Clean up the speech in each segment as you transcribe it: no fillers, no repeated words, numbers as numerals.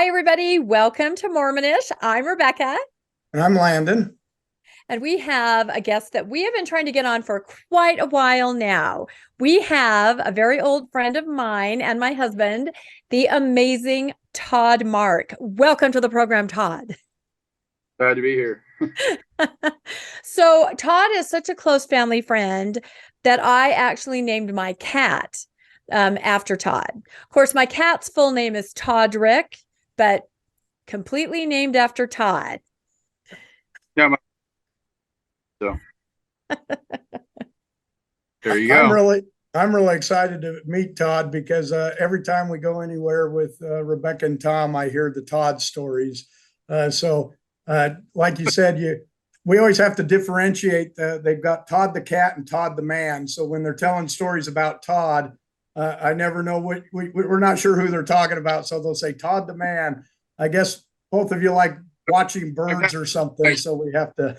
Hi, everybody. Welcome to Mormonish. I'm Rebecca. And I'm Landon. And we have a guest that we have been trying to get on for quite a while now. We have a very old friend of mine and my husband, the amazing Todd Mark. Welcome to the program, Todd. Glad to be here. So Todd is such a close family friend that I actually named my cat after Todd. Of course, my cat's full name is Todd Rick, but completely named after Todd. Yeah. So there you go. I'm really excited to meet Todd because every time we go anywhere with Rebecca and Tom, I hear the Todd stories. Like you said, we always have to differentiate. They've got Todd the cat and Todd the man. So when they're telling stories about Todd, I never know what we're not sure who they're talking about. So they'll say Todd the man. I guess both of you like watching birds or something. So we have to.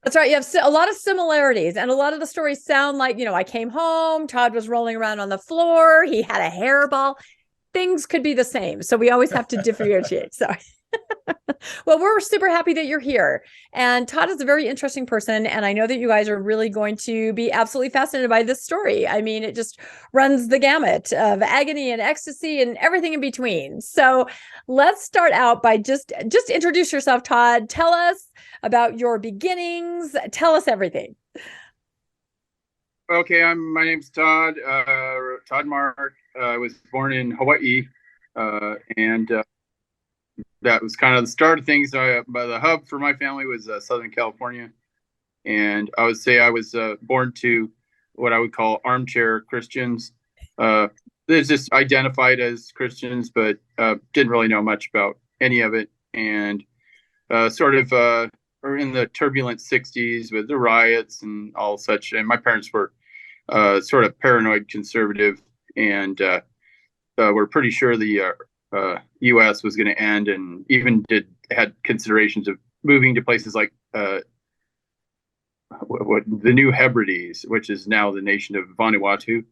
That's right. You have a lot of similarities, and a lot of the stories sound like, I came home, Todd was rolling around on the floor, he had a hairball. Things could be the same. So we always have to differentiate. So well, we're super happy that you're here. And Todd is a very interesting person. And I know that you guys are really going to be absolutely fascinated by this story. I mean, it just runs the gamut of agony and ecstasy and everything in between. So let's start out by just introduce yourself, Todd. Tell us about your beginnings. Tell us everything. Okay, my name's Todd. Todd Mark. I was born in Hawaii, and that was kind of the start of things. The hub for my family was Southern California, and I would say I was born to what I would call armchair Christians. They're just identified as Christians, but didn't really know much about any of it, and or in the turbulent 60s with the riots and all such. And my parents were sort of paranoid conservative, and were pretty sure the U.S. was going to end, and even had considerations of moving to places like what the New Hebrides, which is now the nation of Vanuatu.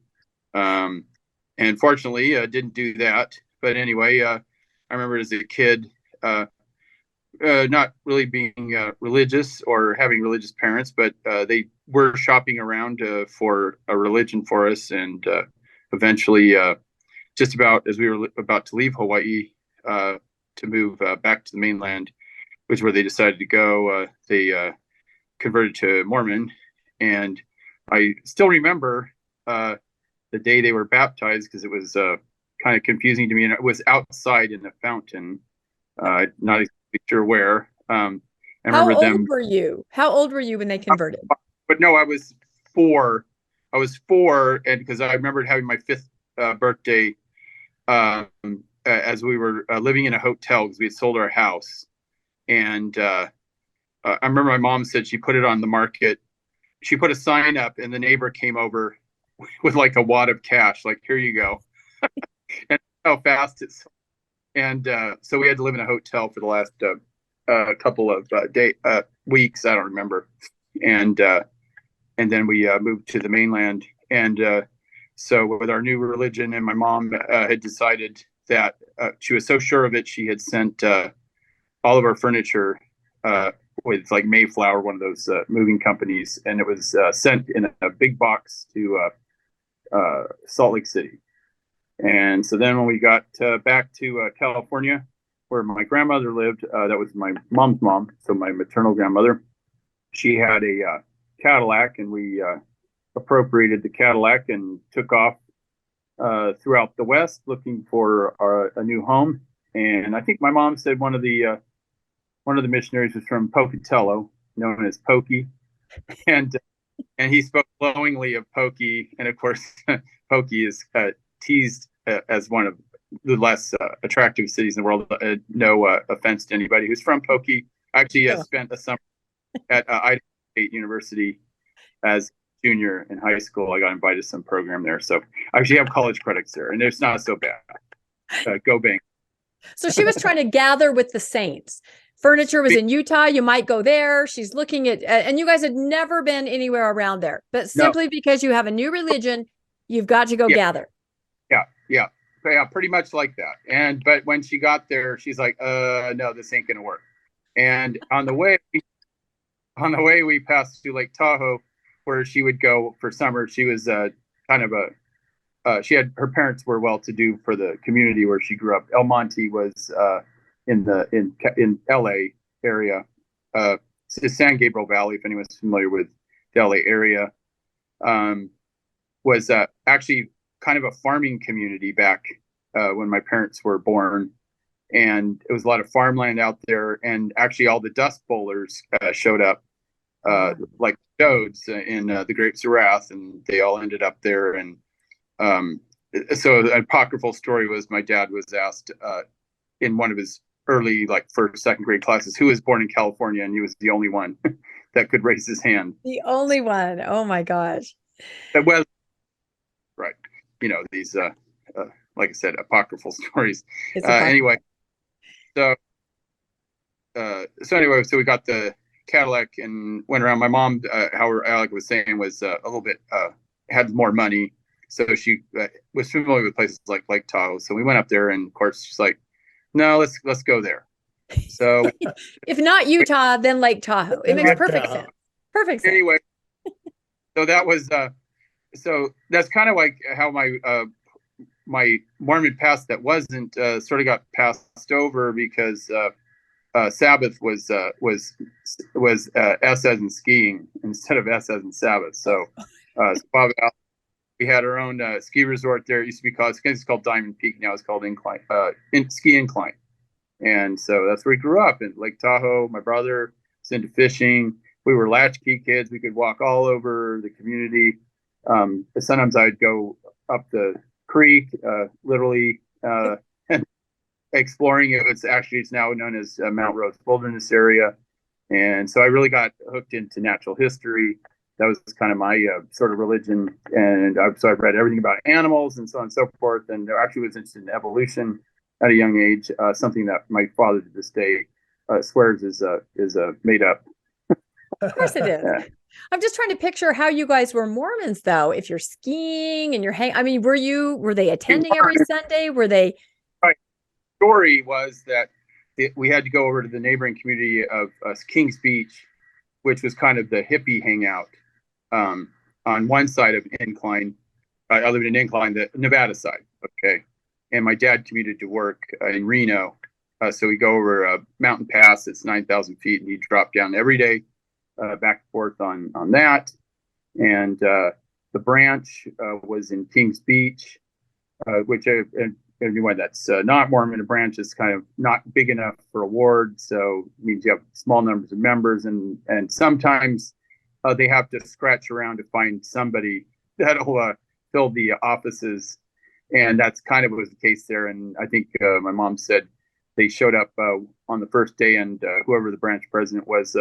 And fortunately, didn't do that. But anyway, I remember as a kid, not really being religious or having religious parents, but they were shopping around for a religion for us, and eventually. Just about as we were about to leave Hawaii to move back to the mainland, which is where they decided to go. They converted to Mormon, and I still remember the day they were baptized because it was kind of confusing to me, and it was outside in a fountain, not exactly sure where. I remember How old were you? How old were you when they converted? But no, I was 4. I was 4, and because I remembered having my 5th birthday. As we were living in a hotel because we had sold our house, and I remember my mom said she put it on the market. She put a sign up, and the neighbor came over with like a wad of cash, like, here you go. And how fast it's. And so we had to live in a hotel for the last couple of weeks. I don't remember. And then we moved to the mainland, and so with our new religion, and my mom had decided that she was so sure of it, she had sent all of our furniture with like Mayflower, one of those moving companies, and it was sent in a big box to Salt Lake City. And so then when we got back to California, where my grandmother lived, that was my mom's mom, so my maternal grandmother, she had a Cadillac, and we appropriated the Cadillac and took off throughout the West looking for a new home. And I think my mom said one of the missionaries was from Pocatello, known as Pokey, and he spoke glowingly of Pokey. And of course, Pokey is teased as one of the less attractive cities in the world. No offense to anybody who's from Pokey. I actually spent a summer at Idaho State University as junior in high school. I got invited to some program there, so I actually have college credits there, and it's not so bad. Go Bang. So she was trying to gather with the saints. Furniture was in Utah. You might go there. She's looking at, and you guys had never been anywhere around there, but simply because you have a new religion, you've got to go gather. Yeah. Yeah, pretty much like that. But when she got there, she's like, no, this ain't gonna work. And on the way, we passed through Lake Tahoe, where she would go for summer. She was kind of her parents were well-to-do for the community where she grew up. El Monte was in LA area. It's San Gabriel Valley, if anyone's familiar with the LA area, was actually kind of a farming community back when my parents were born. And it was a lot of farmland out there. And actually all the dust bowlers showed up, like Jodes in the Grapes of Wrath, and they all ended up there. And so an apocryphal story was my dad was asked in one of his early, like first, second grade classes, who was born in California, and he was the only one that could raise his hand. The only one. Oh my gosh. That was right. These like I said, apocryphal stories. Anyway, so we got the Cadillac and went around. My mom, how Alec was saying, was a little bit had more money, so she was familiar with places like Lake Tahoe. So we went up there, and of course she's like, "No, let's go there." So if not Utah, then Lake Tahoe. It makes perfect sense. Perfect sense. Anyway, so that was so that's kind of like how my Mormon past that wasn't sort of got passed over because Sabbath was S as in skiing instead of S as in Sabbath. So we had our own ski resort there. It used to be called Diamond Peak. Now it's called Ski Incline. And so that's where we grew up in Lake Tahoe. My brother was into fishing. We were latchkey kids. We could walk all over the community. Sometimes I'd go up the creek, literally exploring it. It's now known as Mount Rose Wilderness Area. And so I really got hooked into natural history. That was kind of my sort of religion. And so I've read everything about animals and so on and so forth. And I actually was interested in evolution at a young age, something that my father to this day swears is made up. Of course it is. Yeah. I'm just trying to picture how you guys were Mormons, though. If you're skiing and were they attending every Sunday? Were they? Right. The story was that we had to go over to the neighboring community of Kings Beach, which was kind of the hippie hangout on one side of Incline. I live in Incline, the Nevada side. Okay. And my dad commuted to work in Reno. So we go over a mountain pass. It's 9,000 feet, and he dropped down every day. Back and forth on that. And the branch was in Kings Beach, which anyone that's not Mormon, a branch is kind of not big enough for a ward. So it means you have small numbers of members, and sometimes they have to scratch around to find somebody that'll fill the offices. And that's kind of what was the case there. And I think my mom said they showed up on the first day, and whoever the branch president was,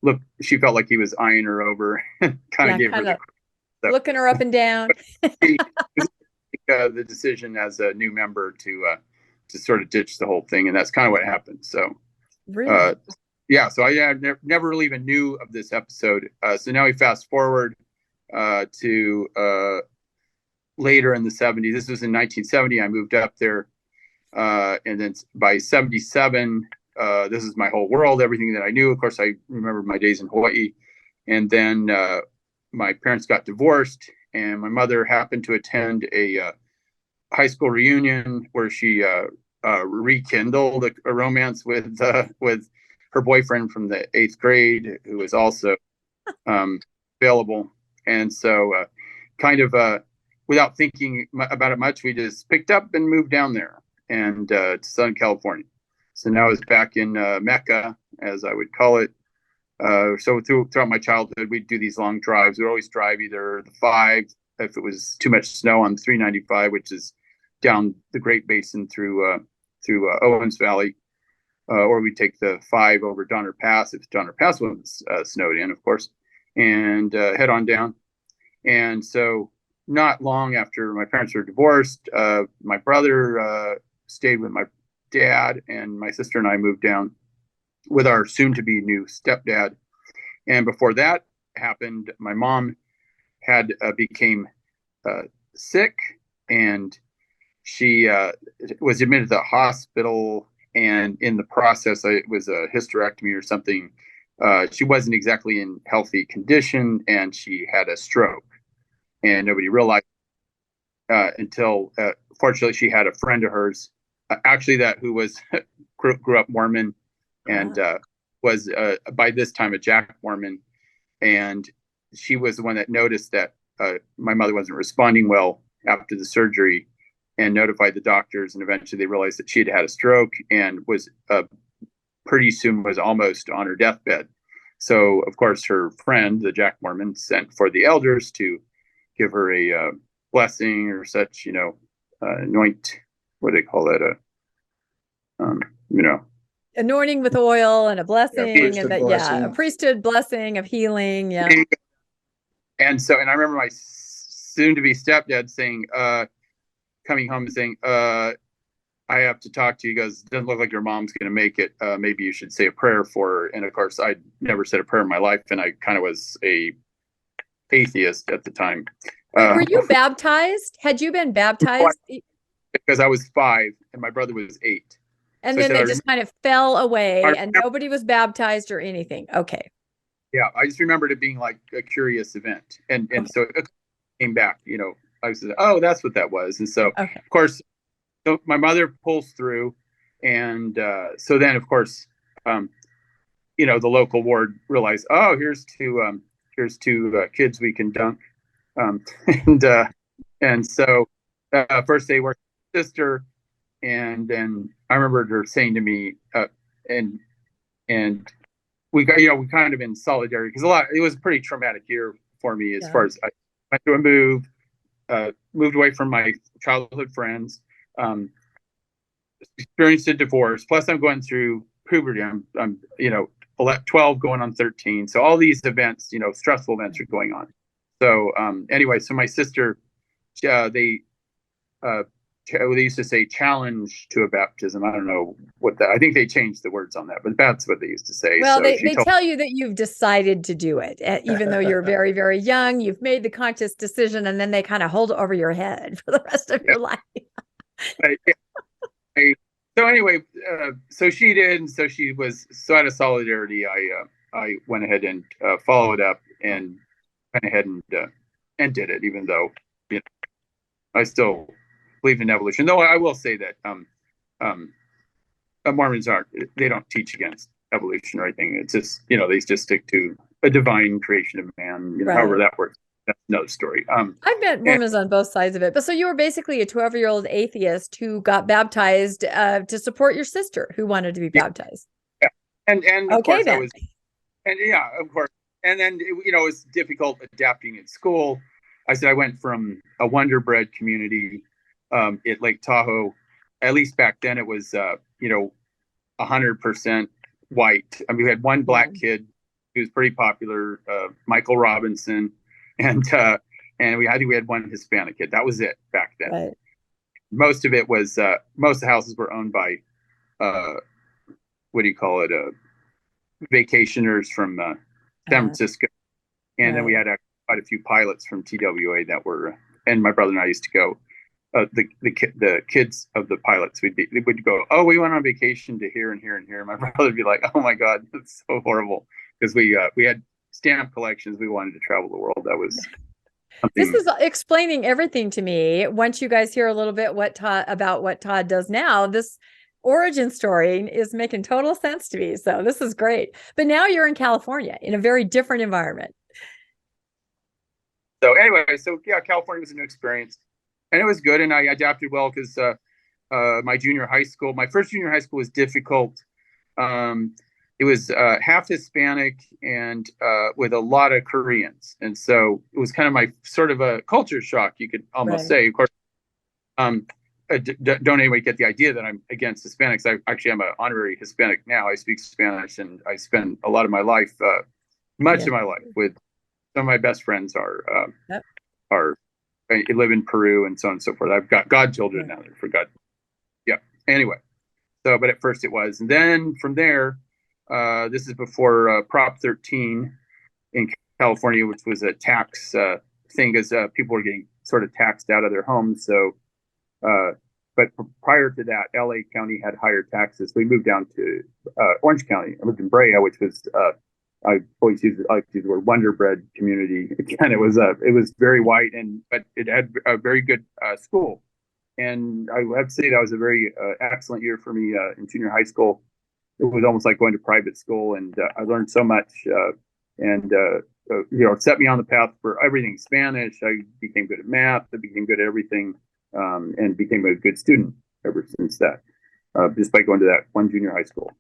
look, she felt like he was eyeing her over, gave her looking her up and down. The decision as a new member to sort of ditch the whole thing, and that's kind of what happened. So, really? So I never really even knew of this episode. So now we fast forward to later in the 70s. This was in 1970. I moved up there, and then by 77. This is my whole world, everything that I knew. Of course, I remember my days in Hawaii. And then my parents got divorced, and my mother happened to attend a high school reunion where she rekindled a romance with her boyfriend from the 8th grade, who was also available. And so without thinking about it much, we just picked up and moved down there and to Southern California. So now it's back in Mecca, as I would call it. So throughout my childhood, we'd do these long drives. We'd always drive either the 5, if it was too much snow, on 395, which is down the Great Basin through Owens Valley, or we'd take the 5 over Donner Pass, if Donner Pass was snowed in, of course, and head on down. And so not long after my parents were divorced, my brother stayed with my dad, and my sister and I moved down with our soon-to-be new stepdad. And before that happened, my mom had became sick, and she was admitted to the hospital, and in the process, it was a hysterectomy or something. She wasn't exactly in healthy condition, and she had a stroke, and nobody realized until, fortunately, she had a friend of hers, actually who was grew up Mormon, and was by this time a Jack Mormon, and she was the one that noticed that my mother wasn't responding well after the surgery, and notified the doctors, and eventually they realized that she had had a stroke and was pretty soon was almost on her deathbed. So of course her friend, the Jack Mormon, sent for the elders to give her a blessing or such, anoint, what do they call that? Anointing with oil and a blessing, priesthood and blessing. a priesthood blessing of healing. Yeah. And I remember my soon-to-be stepdad saying, coming home and saying, I have to talk to you guys. It doesn't look like your mom's going to make it. Maybe you should say a prayer for her. And of course, I'd never said a prayer in my life, and I kind of was a atheist at the time. Were you baptized? Had you been baptized? Because I was 5 and my brother was 8. And So then they just kind of fell away, and nobody was baptized or anything. Okay. Yeah, I just remembered it being like a curious event, and so it came back. I said, "Oh, that's what that was." And so, of course, so my mother pulls through, and so then, of course, the local ward realized, "Oh, here's two kids we can dunk," and so first they worked with my sister, and then I remember her saying to me, and we got, we kind of in solidarity, because it was a pretty traumatic year for me as far as I went through a moved away from my childhood friends, experienced a divorce. Plus I'm going through puberty. I'm 12 going on 13. So all these events, stressful events are going on. So anyway, so my sister, they used to say challenge to a baptism. I don't know what that, I think they changed the words on that, but that's what they used to say. Well, so they tell you that you've decided to do it, even though you're very, very young. You've made the conscious decision, and then they kind of hold it over your head for the rest of your life. So anyway, so she did, and so she was, so out of solidarity, I went ahead and followed up and went ahead and did it, even though I still believe in evolution. Though I will say that Mormons they don't teach against evolution or anything. It's just, they just stick to a divine creation of man, however that works. That's another story. I've met Mormons on both sides of it. But so you were basically a 12-year-old atheist who got baptized to support your sister who wanted to be baptized. Yeah. And of course then. Of course. And then, it was difficult adapting at school. I said I went from a Wonder Bread community at Lake Tahoe. At least back then it was, 100% white. I mean, we had one black kid who was pretty popular, Michael Robinson. And we had one Hispanic kid. That was it back then. Right. Most of it was, most of the houses were owned by, vacationers from San Francisco. And then we had quite a few pilots from TWA that were, and my brother and I used to go, the kids of the pilots, they would go, "Oh, we went on vacation to here and here and here." And my brother would be like, "Oh my God, that's so horrible." Because we had stamp collections. We wanted to travel the world. That was something. This is explaining everything to me. Once you guys hear a little bit about what Todd does now, this origin story is making total sense to me. So this is great. But now you're in California in a very different environment. So anyway, California was a new experience, and it was good, and I adapted well because my first junior high school was difficult. It was half Hispanic and with a lot of Koreans. And so it was kind of my sort of a culture shock, you could almost say. Of course, don't anybody get the idea that I'm against Hispanics. I'm an honorary Hispanic now. I speak Spanish, and I spend a lot of my life, much of my life, with some of my best friends live in Peru and so on and so forth. I've got godchildren now. For God. Yeah. Anyway, but at first it was. And then from there, this is before Prop 13 in California, which was a tax thing, as people were getting sort of taxed out of their homes. So but prior to that, LA County had higher taxes. We moved down to Orange County. I lived in Brea, which was I always use the word Wonder Bread community. Again, it was very white, but it had a very good school, and I have to say that was a very excellent year for me in junior high school. It was almost like going to private school, and I learned so much, and it set me on the path for everything. Spanish, I became good at math, I became good at everything, and became a good student ever since that, just by going to that one junior high school.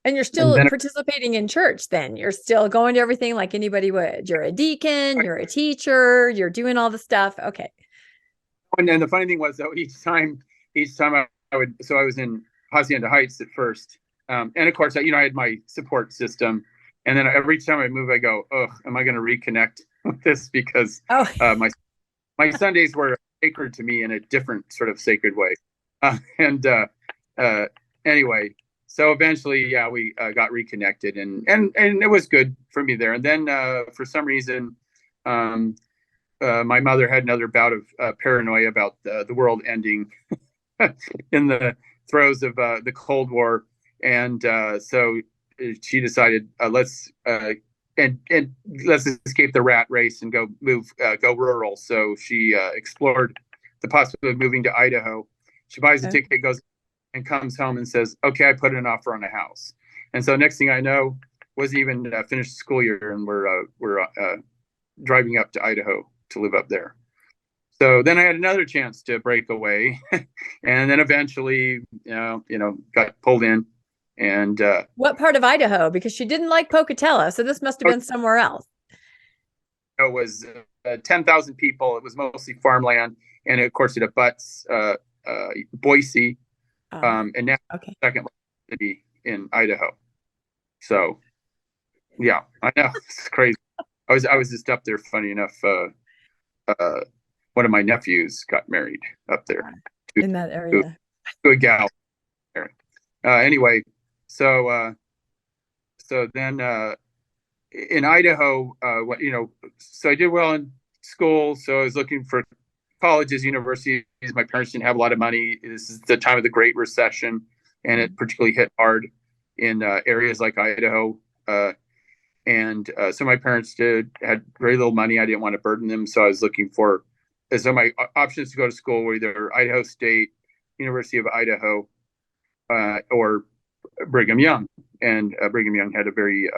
And you're still participating in church then? You're still going to everything like anybody would? You're a deacon, you're a teacher, you're doing all the stuff. Okay. And then the funny thing was, though, each time I would, so I was in Hacienda Heights at first. And of course, I had my support system. And then every time I move, I go, oh, am I going to reconnect with this? Because my Sundays were sacred to me in a different sort of sacred way. Anyway, so eventually, we got reconnected, and it was good for me there. And then for some reason, my mother had another bout of paranoia about the world ending in the throes of the Cold War. And so she decided, let's escape the rat race and go rural. So she explored the possibility of moving to Idaho. She buys a ticket, goes and comes home and says, okay, I put an offer on a house. And so next thing I know, wasn't even finished the school year, and we're driving up to Idaho to live up there. So then I had another chance to break away, and then eventually, got pulled in. And what part of Idaho? Because she didn't like Pocatello, so this must have been somewhere else. It was 10,000 people. It was mostly farmland, and of course it abuts Boise, and now second city in Idaho. So, yeah, I know it's crazy. I was just up there. Funny enough, one of my nephews got married up there in that area. To a gal. Anyway, so then in Idaho, so I did well in school. So I was looking for colleges, universities. My parents didn't have a lot of money. This is the time of the Great Recession, and it particularly hit hard in areas like Idaho. So my parents had very little money. I didn't want to burden them, so I was looking for. So my options to go to school were either Idaho State, University of Idaho, or Brigham Young. And Brigham Young had a very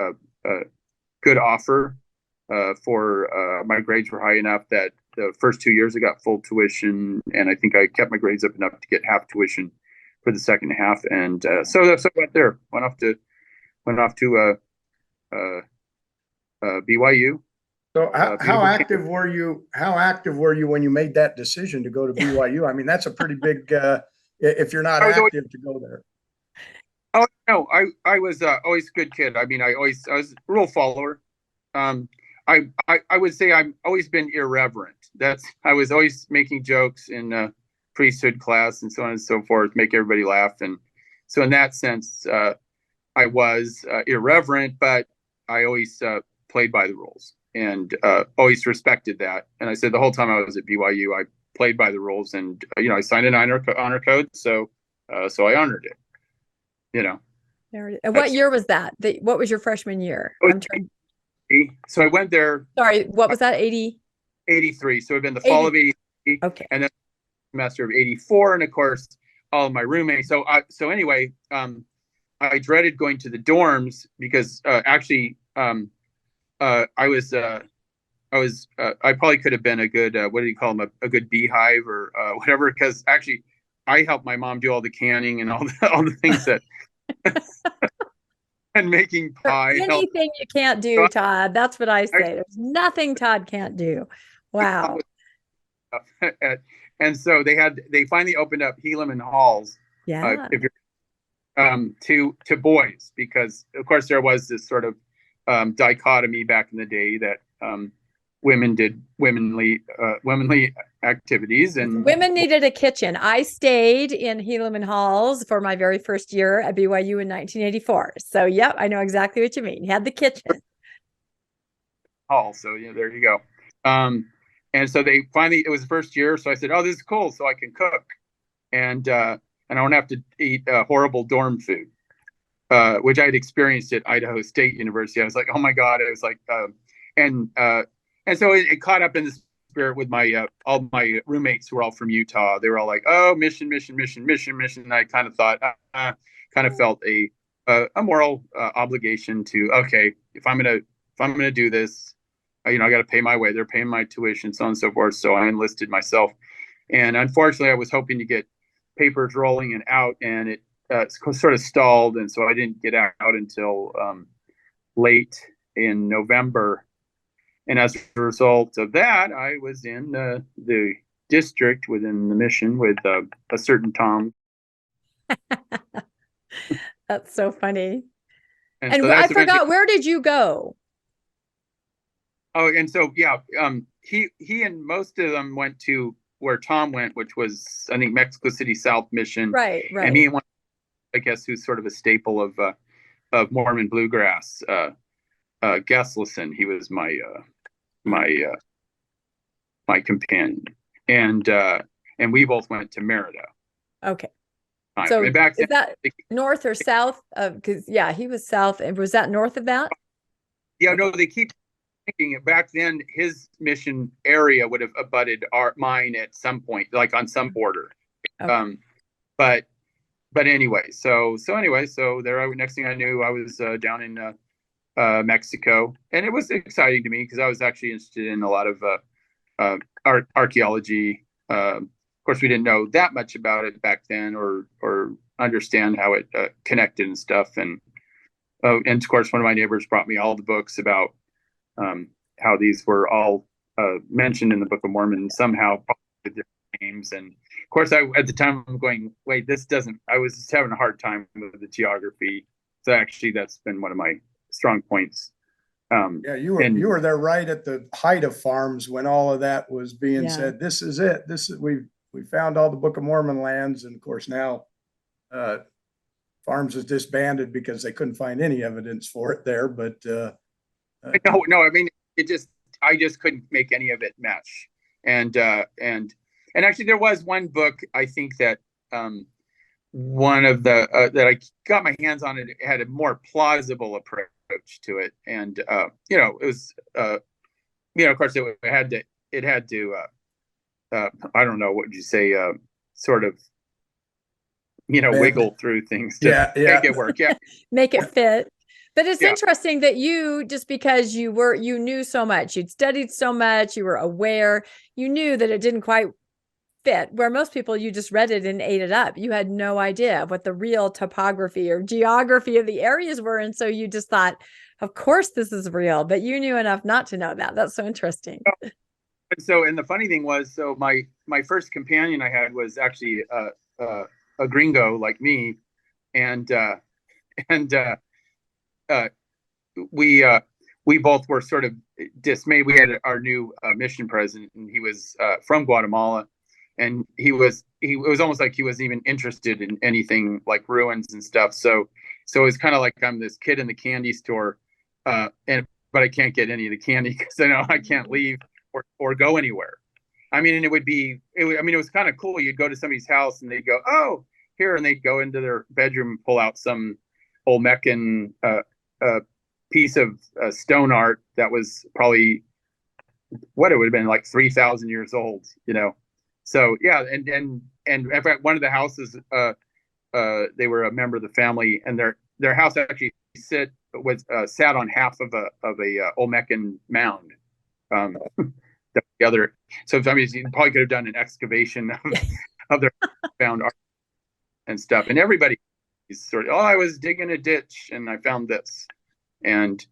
good offer for my grades were high enough that the first 2 years I got full tuition, and I think I kept my grades up enough to get half tuition for the second half. And so I went there. Went off to BYU. So how active were you? How active were you when you made that decision to go to BYU? I mean, that's a pretty big. If you're not active to go there. Oh no, I was always a good kid. I mean, I was a rule follower. I would say I've always been irreverent. I was always making jokes in priesthood class and so on and so forth, make everybody laugh. And so in that sense, I was irreverent, but I always played by the rules and always respected that. And I said the whole time I was at BYU, I played by the rules, and I signed an honor code, so I honored it. And what year was that? What was your freshman year? So I went there. Sorry, what was that? 83. So it'd been the fall of 83. Okay. And then semester of 84, and of course all of my roommates. So anyway, I dreaded going to the dorms because actually I probably could have been a good what do you call them, a good beehive or whatever, because actually I helped my mom do all the canning and all the things that and making pie. Anything you can't do, Todd. That's what I say. There's nothing Todd can't do. Wow. And so they finally opened up Helaman Halls. Yeah. If you're to boys, because of course there was this sort of dichotomy back in the day that women did womanly activities, and women needed a kitchen. I stayed in Helaman Halls for my very first year at BYU in 1984. So yep, I know exactly what you mean. You had the kitchen. Hall. So yeah, there you go. And so they finally, it was the first year. So I said, oh, this is cool. So I can cook. and I don't have to eat horrible dorm food, which I had experienced at Idaho State University. I was like, oh my God. It was like, and so it caught up in the spirit with my all my roommates who were all from Utah. They were all like, oh, mission. And I kind of thought, kind of felt a moral obligation to, okay, if I'm gonna do this, I got to pay my way. They're paying my tuition, so on and so forth. So I enlisted myself, and unfortunately, I was hoping to get papers rolling and out, and it sort of stalled, and so I didn't get out until late in November. And as a result of that, I was in the district within the mission with a certain Tom. That's so funny. And so I forgot, where did you go? Oh, and so, yeah, he and most of them went to where Tom went, which was, I think, Mexico City South Mission. Right. And me and one, I guess, who's sort of a staple of Mormon bluegrass, Gesselson. He was my companion, and we both went to Merida. Okay. So and back then, is that north or south of? Because he was south, and was that north of that? Yeah, no, they keep thinking back then his mission area would have abutted mine at some point, like on some border. Okay. But anyway, so there, next thing I knew, I was down in Mexico, and it was exciting to me because I was actually interested in a lot of archaeology. Of course, we didn't know that much about it back then, or understand how it connected and stuff. And of course, one of my neighbors brought me all the books about how these were all mentioned in the Book of Mormon somehow, with different names. And of course, at the time I'm going, wait, this doesn't. I was just having a hard time with the geography. So actually, that's been one of my strong points. You were there right at the height of farms when all of that was being said. This is it. We found all the Book of Mormon lands, and of course now farms is disbanded because they couldn't find any evidence for it there. But no, I mean, I just couldn't make any of it match. And actually, there was one book, I think, that one of the that I got my hands on, it had a more plausible approach to it, and it was of course it had to I don't know, what would you say, sort of wiggle through things to make it work, make it fit. But it's interesting that you, just because you knew so much, you'd studied so much, you were aware, you knew that it didn't quite fit, where most people, you just read it and ate it up. You had no idea what the real topography or geography of the areas were. And so you just thought, of course this is real, but you knew enough not to know that. That's so interesting. And the funny thing was, so my first companion I had was actually a gringo like me. And we both were sort of dismayed. We had our new mission president, and he was from Guatemala, and it was almost like he wasn't even interested in anything like ruins and stuff. So it was kind of like I'm this kid in the candy store, but I can't get any of the candy because I know I can't leave or go anywhere. I mean, and it was kind of cool. You'd go to somebody's house and they'd go, oh, here, and they'd go into their bedroom and pull out some Olmecan piece of stone art that was probably what it would have been, like 3,000 years old, So and in fact, one of the houses, they were a member of the family, and their house actually sat on half of a Olmecan mound. The other, so you probably could have done an excavation of their found art and stuff, and everybody sort of, I was digging a ditch and I found this. And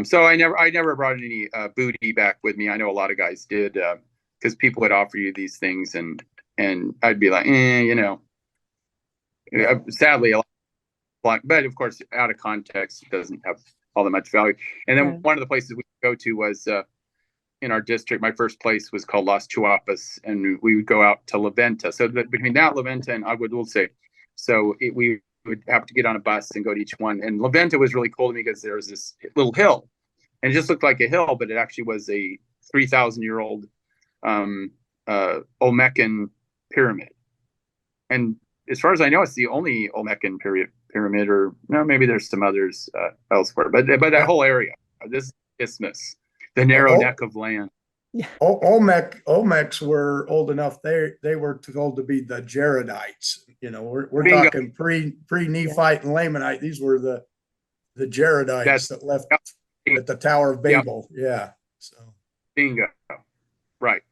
so I never brought any booty back with me. I know a lot of guys did, because people would offer you these things, and I'd be like, sadly, a lot, but of course, out of context, it doesn't have all that much value. And then one of the places we would go to was in our district. My first place was called Las Chuapas, and we would go out to La Venta. So between that, La Venta, and we would have to get on a bus and go to each one. And La Venta was really cool to me because there was this little hill, and it just looked like a hill, but it actually was a 3,000-year-old Olmecan pyramid. and as far as I know, it's the only Olmecan pyramid, or no, maybe there's some others elsewhere, but that whole area, this isthmus, the narrow neck of land. Olmecs were old enough. They were told to be the Jaredites. We're talking pre-Nephite and Lamanite. These were the Jaredites that left at the Tower of Babel. Yep. Yeah. So bingo. Right.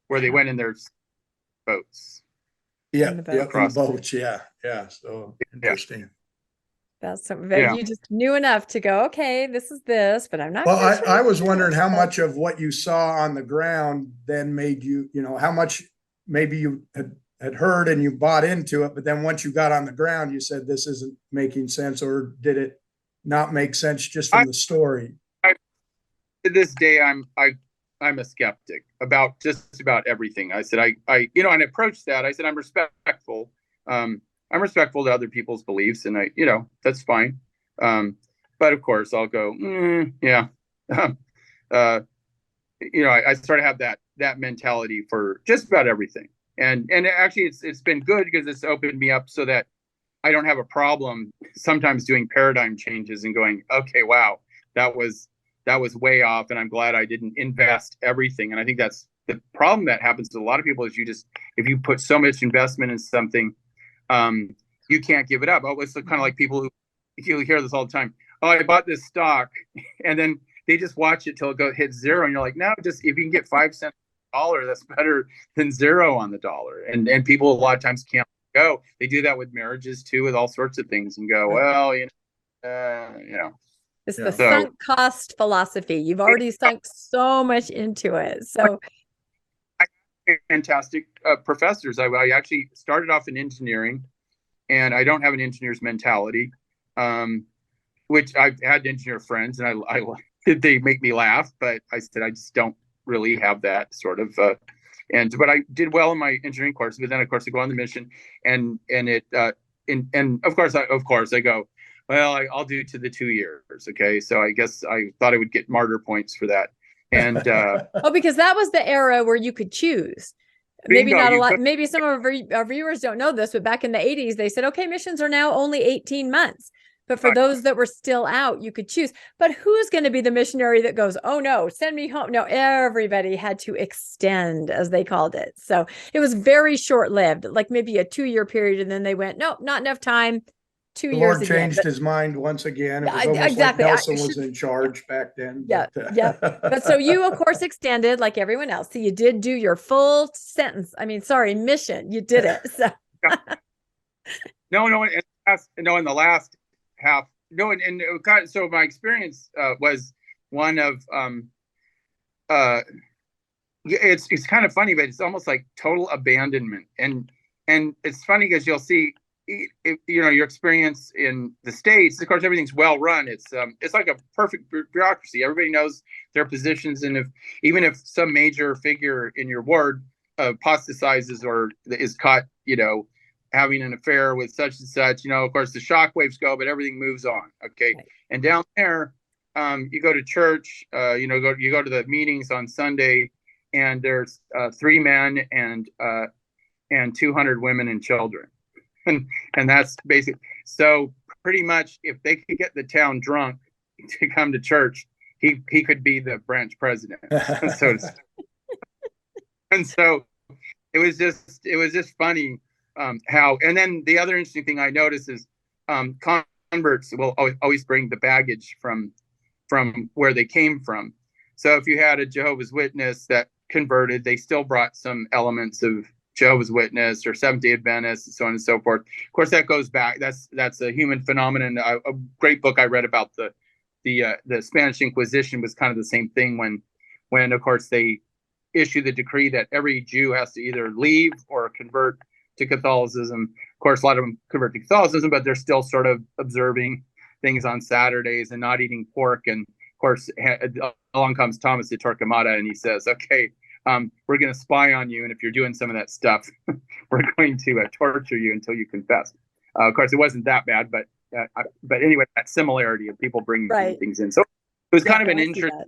Where they went in their boats. Yeah. In the boats. Yeah. Yeah. So interesting. Yeah. That's something you just knew enough to go, okay, this is this, but I'm not. Well, I was wondering how much of what you saw on the ground then made you, how much maybe you had heard and you bought into it, but then once you got on the ground, you said this isn't making sense, or did it not make sense just from the story? To this day, I'm a skeptic about just about everything. I said, I and approached that. I said, I'm respectful. I'm respectful to other people's beliefs, and that's fine. But of course, I'll go, yeah. I sort of have that mentality for just about everything, and actually, it's been good because it's opened me up so that I don't have a problem sometimes doing paradigm changes and going, okay, wow, that was way off, and I'm glad I didn't invest everything. And I think that's the problem that happens to a lot of people is if you put so much investment in something, you can't give it up. Oh, it's kind of like people you hear this all the time. Oh, I bought this stock, and then they just watch it till it hits zero, and you're like, no, just if you can get 5 cents on the dollar, that's better than zero on the dollar. And people a lot of times can't go. They do that with marriages too, with all sorts of things, and go, well, It's the sunk cost philosophy. You've already sunk so much into it. So fantastic professors. I actually started off in engineering, and I don't have an engineer's mentality, which I've had engineer friends, and I they make me laugh, but I said I just don't really have that sort of. But I did well in my engineering course, but then of course I go on the mission, and of course I go, well, I'll do to the 2 years. Okay, so I guess I thought I would get martyr points for that. And because that was the era where you could choose. Maybe not a lot. Maybe some of our viewers don't know this, but back in the 80s, they said, okay, missions are now only 18 months. But for those that were still out, you could choose. But who's going to be the missionary that goes, oh, no, send me home? No, everybody had to extend, as they called it. So it was very short-lived, like maybe a 2-year period. And then they went, nope, not enough time. 2 years Lord changed his mind once again. It was almost exactly like Nelson was in charge back then. Yeah, yeah. But so you, of course, extended like everyone else. So you did do your full sentence. Mission. You did it. So no. In the last half. No, and so my experience was one of it's kind of funny, but it's almost like total abandonment, and it's funny because you'll see. Your experience in the States, of course, everything's well run. It's like a perfect bureaucracy. Everybody knows their positions, and even if some major figure in your ward apostatizes or is caught, having an affair with such and such, of course the shockwaves go, but everything moves on. Okay, right. And down there, you go to church, you go to the meetings on Sunday, and there's 3 men and 200 women and children. And that's basic. So pretty much, if they could get the town drunk to come to church, he could be the branch president. And so it was just funny how. And then the other interesting thing I noticed is converts will always bring the baggage from where they came from. So if you had a Jehovah's Witness that converted, they still brought some elements of Jehovah's Witness or Seventh-day Adventist, and so on and so forth. Of course, that goes back. That's a human phenomenon. A great book I read about the Spanish Inquisition was kind of the same thing when of course they issued the decree that every Jew has to either leave or convert to Catholicism. Of course, a lot of them convert to Catholicism, but they're still sort of observing things on Saturdays and not eating pork. And of course, along comes Thomas de Torquemada, and he says, "Okay, we're going to spy on you, and if you're doing some of that stuff, we're going to torture you until you confess." Of course, it wasn't that bad, but anyway, that similarity of people bringing things in. So it was kind of an interesting.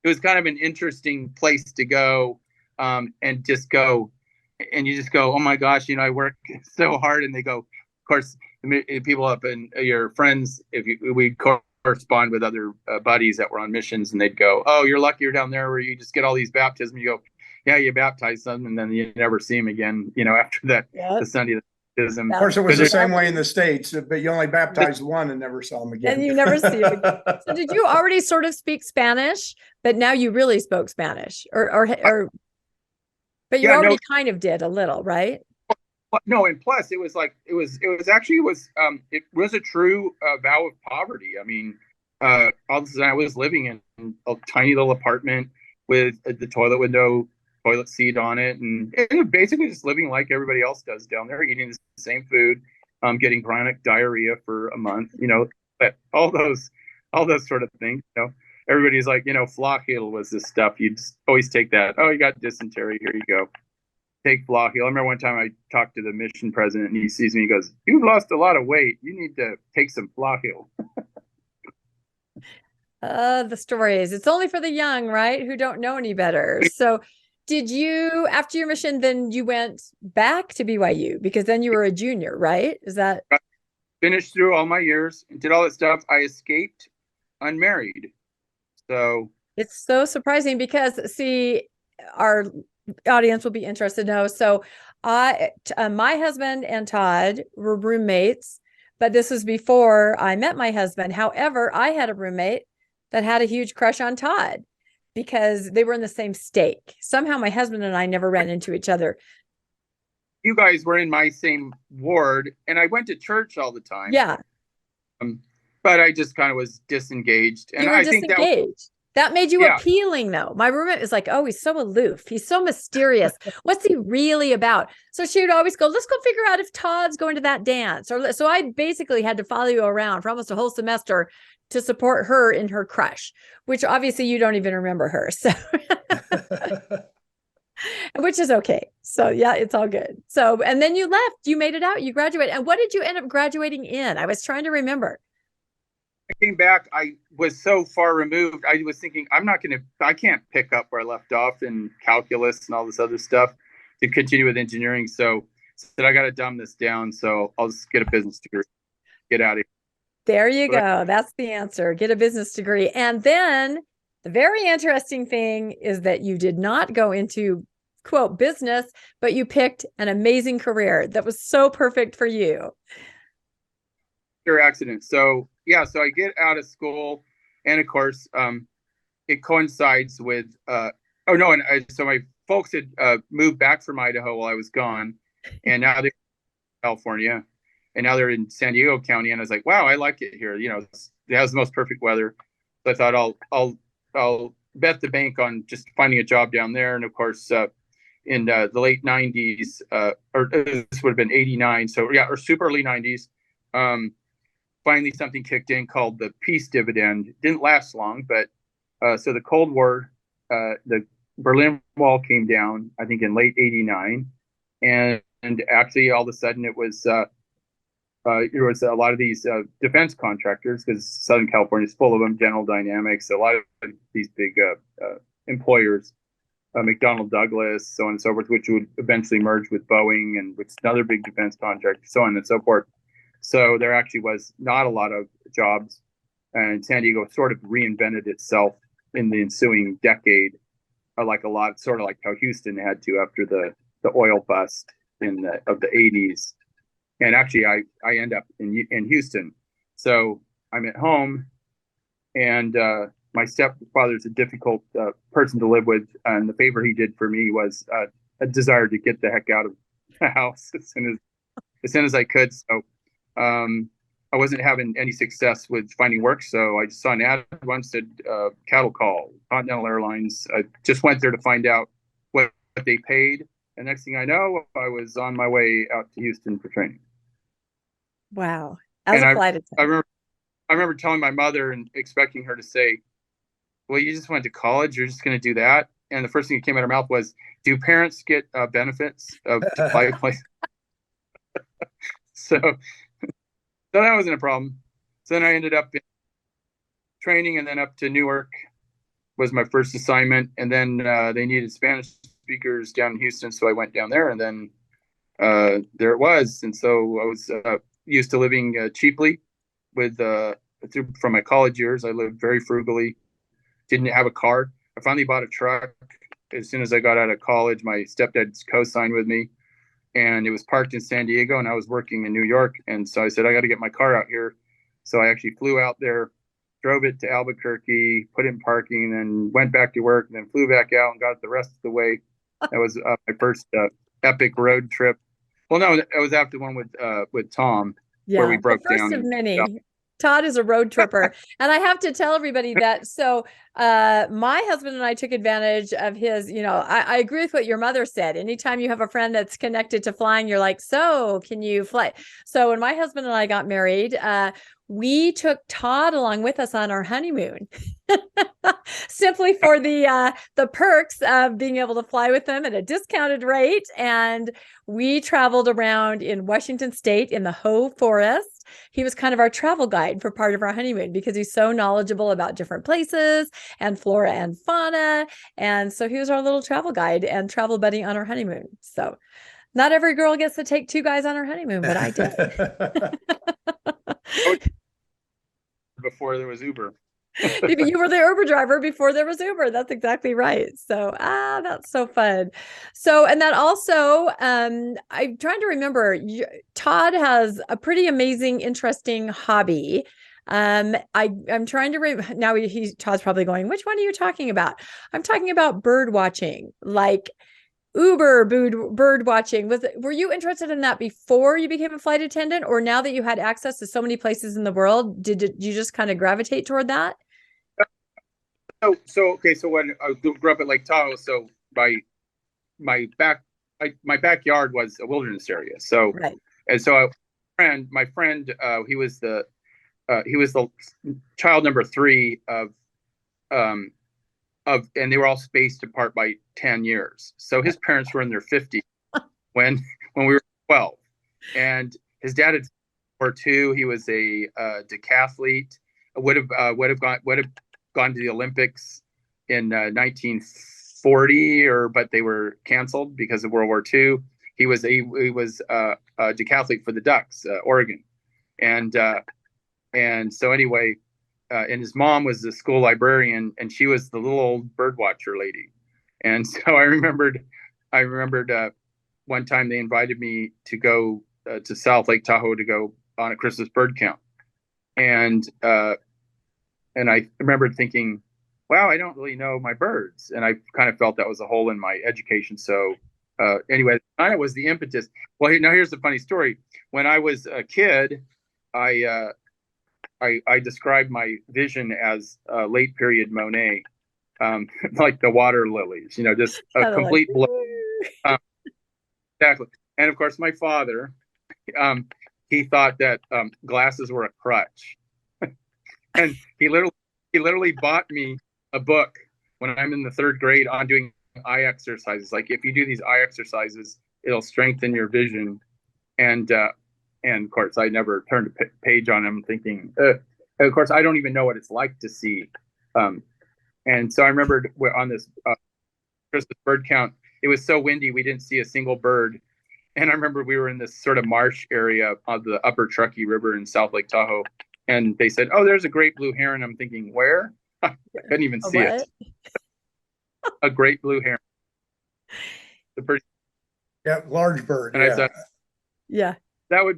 It was kind of an interesting place to go, and just go, and you just go, oh my gosh, I work so hard. And they go, of course, people up and your friends, we correspond with other buddies that were on missions, and they'd go, oh, you're lucky you're down there where you just get all these baptisms. You go, yeah, you baptize them, and then you never see them again, after that, the Sunday of baptism. Of course, it was the same way in the States, but you only baptized one and never saw them again. And you never see them again. So did you already sort of speak Spanish, but now you really spoke Spanish, but you already kind of did a little, right? No, and plus it was a true vow of poverty. I mean, all of a sudden I was living in a tiny little apartment with the toilet window, toilet seat on it, and basically just living like everybody else does down there, eating the same food, getting chronic diarrhea for a month, but all those sort of things, everybody's like, flagell was this stuff. You just always take that. Oh, you got dysentery. Here you go. Take flagell. I remember one time I talked to the mission president, and he sees me. He goes, "You've lost a lot of weight. You need to take some flagell." The stories. It's only for the young, right? Who don't know any better. So did you, after your mission, then you went back to BYU because then you were a junior, right? Is that? Finished through all my years and did all that stuff. I escaped unmarried. So it's so surprising because, see, our audience will be interested to know. So my husband and Todd were roommates, but this was before I met my husband. However, I had a roommate that had a huge crush on Todd because they were in the same stake. Somehow my husband and I never ran into each other. You guys were in my same ward, and I went to church all the time. Yeah. But I just kind of was disengaged. And I think that made you appealing, though. My roommate was like, oh, he's so aloof. He's so mysterious. What's he really about? So she would always go, let's go figure out if Todd's going to that dance. So I basically had to follow you around for almost a whole semester to support her in her crush, which obviously you don't even remember her. So, which is okay. So yeah, it's all good. So, and then you left, you made it out, you graduated. And what did you end up graduating in? I was trying to remember. I came back. I was so far removed. I was thinking, I can't pick up where I left off in calculus and all this other stuff to continue with engineering. So I said, I got to dumb this down. So I'll just get a business degree, get out of here. There you go. That's the answer. Get a business degree. And then the very interesting thing is that you did not go into, quote, business, but you picked an amazing career that was so perfect for you. Pure accident. So I get out of school, and of course, it coincides with, so my folks had moved back from Idaho while I was gone, and now they're in California, and now they're in San Diego County, and I was like, wow, I like it here. It has the most perfect weather. So I thought I'll bet the bank on just finding a job down there. And of course, in the late 90s, or this would have been 89, or super early 90s, finally something kicked in called the peace dividend. Didn't last long, but so the Cold War, the Berlin Wall came down, I think in late 89, and actually all of a sudden there was a lot of these defense contractors, because Southern California is full of them, General Dynamics, a lot of these big employers, McDonnell Douglas, so on and so forth, which would eventually merge with Boeing, and which is another big defense contractor, so on and so forth. So there actually was not a lot of jobs, and San Diego sort of reinvented itself in the ensuing decade, sort of like how Houston had to after the oil bust of the 80s. And actually, I end up in Houston. So I'm at home, and my stepfather's a difficult person to live with, and the favor he did for me was a desire to get the heck out of the house as soon as I could. So I wasn't having any success with finding work, so I just saw an ad once, said cattle call, Continental Airlines. I just went there to find out what they paid, and next thing I know, I was on my way out to Houston for training. Wow. As a flight attendant. I remember telling my mother and expecting her to say, well, you just went to college, you're just going to do that? And the first thing that came out of her mouth was, do parents get benefits to fly a place? So that wasn't a problem. So then I ended up in training, and then up to Newark was my first assignment. And then they needed Spanish speakers down in Houston. So I went down there, and then there it was. And so I was used to living cheaply from my college years. I lived very frugally, didn't have a car. I finally bought a truck as soon as I got out of college. My stepdad co-signed with me, and it was parked in San Diego, and I was working in New York. And so I said, I got to get my car out here. So I actually flew out there, drove it to Albuquerque, put it in parking, and went back to work, and then flew back out and got it the rest of the way. That was my first epic road trip. Well, no, it was after one with Tom, where we broke the first down. Of many. Todd is a road tripper. And I have to tell everybody that, so my husband and I took advantage of his, I agree with what your mother said. Anytime you have a friend that's connected to flying, you're like, so can you fly? So when my husband and I got married, we took Todd along with us on our honeymoon, simply for the perks of being able to fly with them at a discounted rate. And we traveled around in Washington State in the Hoh Forest. He was kind of our travel guide for part of our honeymoon because he's so knowledgeable about different places and flora and fauna. And so he was our little travel guide and travel buddy on our honeymoon. So not every girl gets to take two guys on her honeymoon, but I did. Before there was Uber. You were the Uber driver before there was Uber. That's exactly right. So, that's so fun. So, and that also, I'm trying to remember, Todd has a pretty amazing, interesting hobby. I'm trying to remember now. Todd's probably going, which one are you talking about? I'm talking about bird watching, like Uber bird watching. Were you interested in that before you became a flight attendant, or now that you had access to so many places in the world, did you just kind of gravitate toward that? So when I grew up at Lake Tahoe, so my backyard was a wilderness area. So right. And so my friend, he was the child number 3 and they were all spaced apart by 10 years. So his parents were in their 50s when we were 12, and his dad had or 2. He was a decathlete. Would have gone to the Olympics in 1940, but they were canceled because of World War II. He was a decathlete for the Ducks, Oregon, and so anyway. And his mom was the school librarian, and she was the little old bird watcher lady. And so I remembered one time they invited me to go to South Lake Tahoe to go on a Christmas bird count. And I remembered thinking, wow, I don't really know my birds. And I kind of felt that was a hole in my education. So anyway, that was the impetus. Well, here's the funny story. When I was a kid, I described my vision as late period Monet, like the water lilies, just a complete blow. Exactly. And of course, my father, he thought that glasses were a crutch, and he literally bought me a book when I'm in the 3rd grade on doing eye exercises. Like, if you do these eye exercises, it'll strengthen your vision. And of course, I never turned a page on him thinking, of course, I don't even know what it's like to see. And so I remembered on this Christmas bird count, it was so windy, we didn't see a single bird. And I remember we were in this sort of marsh area of the upper Truckee River in South Lake Tahoe. And they said, oh, there's a great blue heron. I'm thinking, where? I couldn't even see it. A great blue heron. Large bird. And I thought, yeah, that would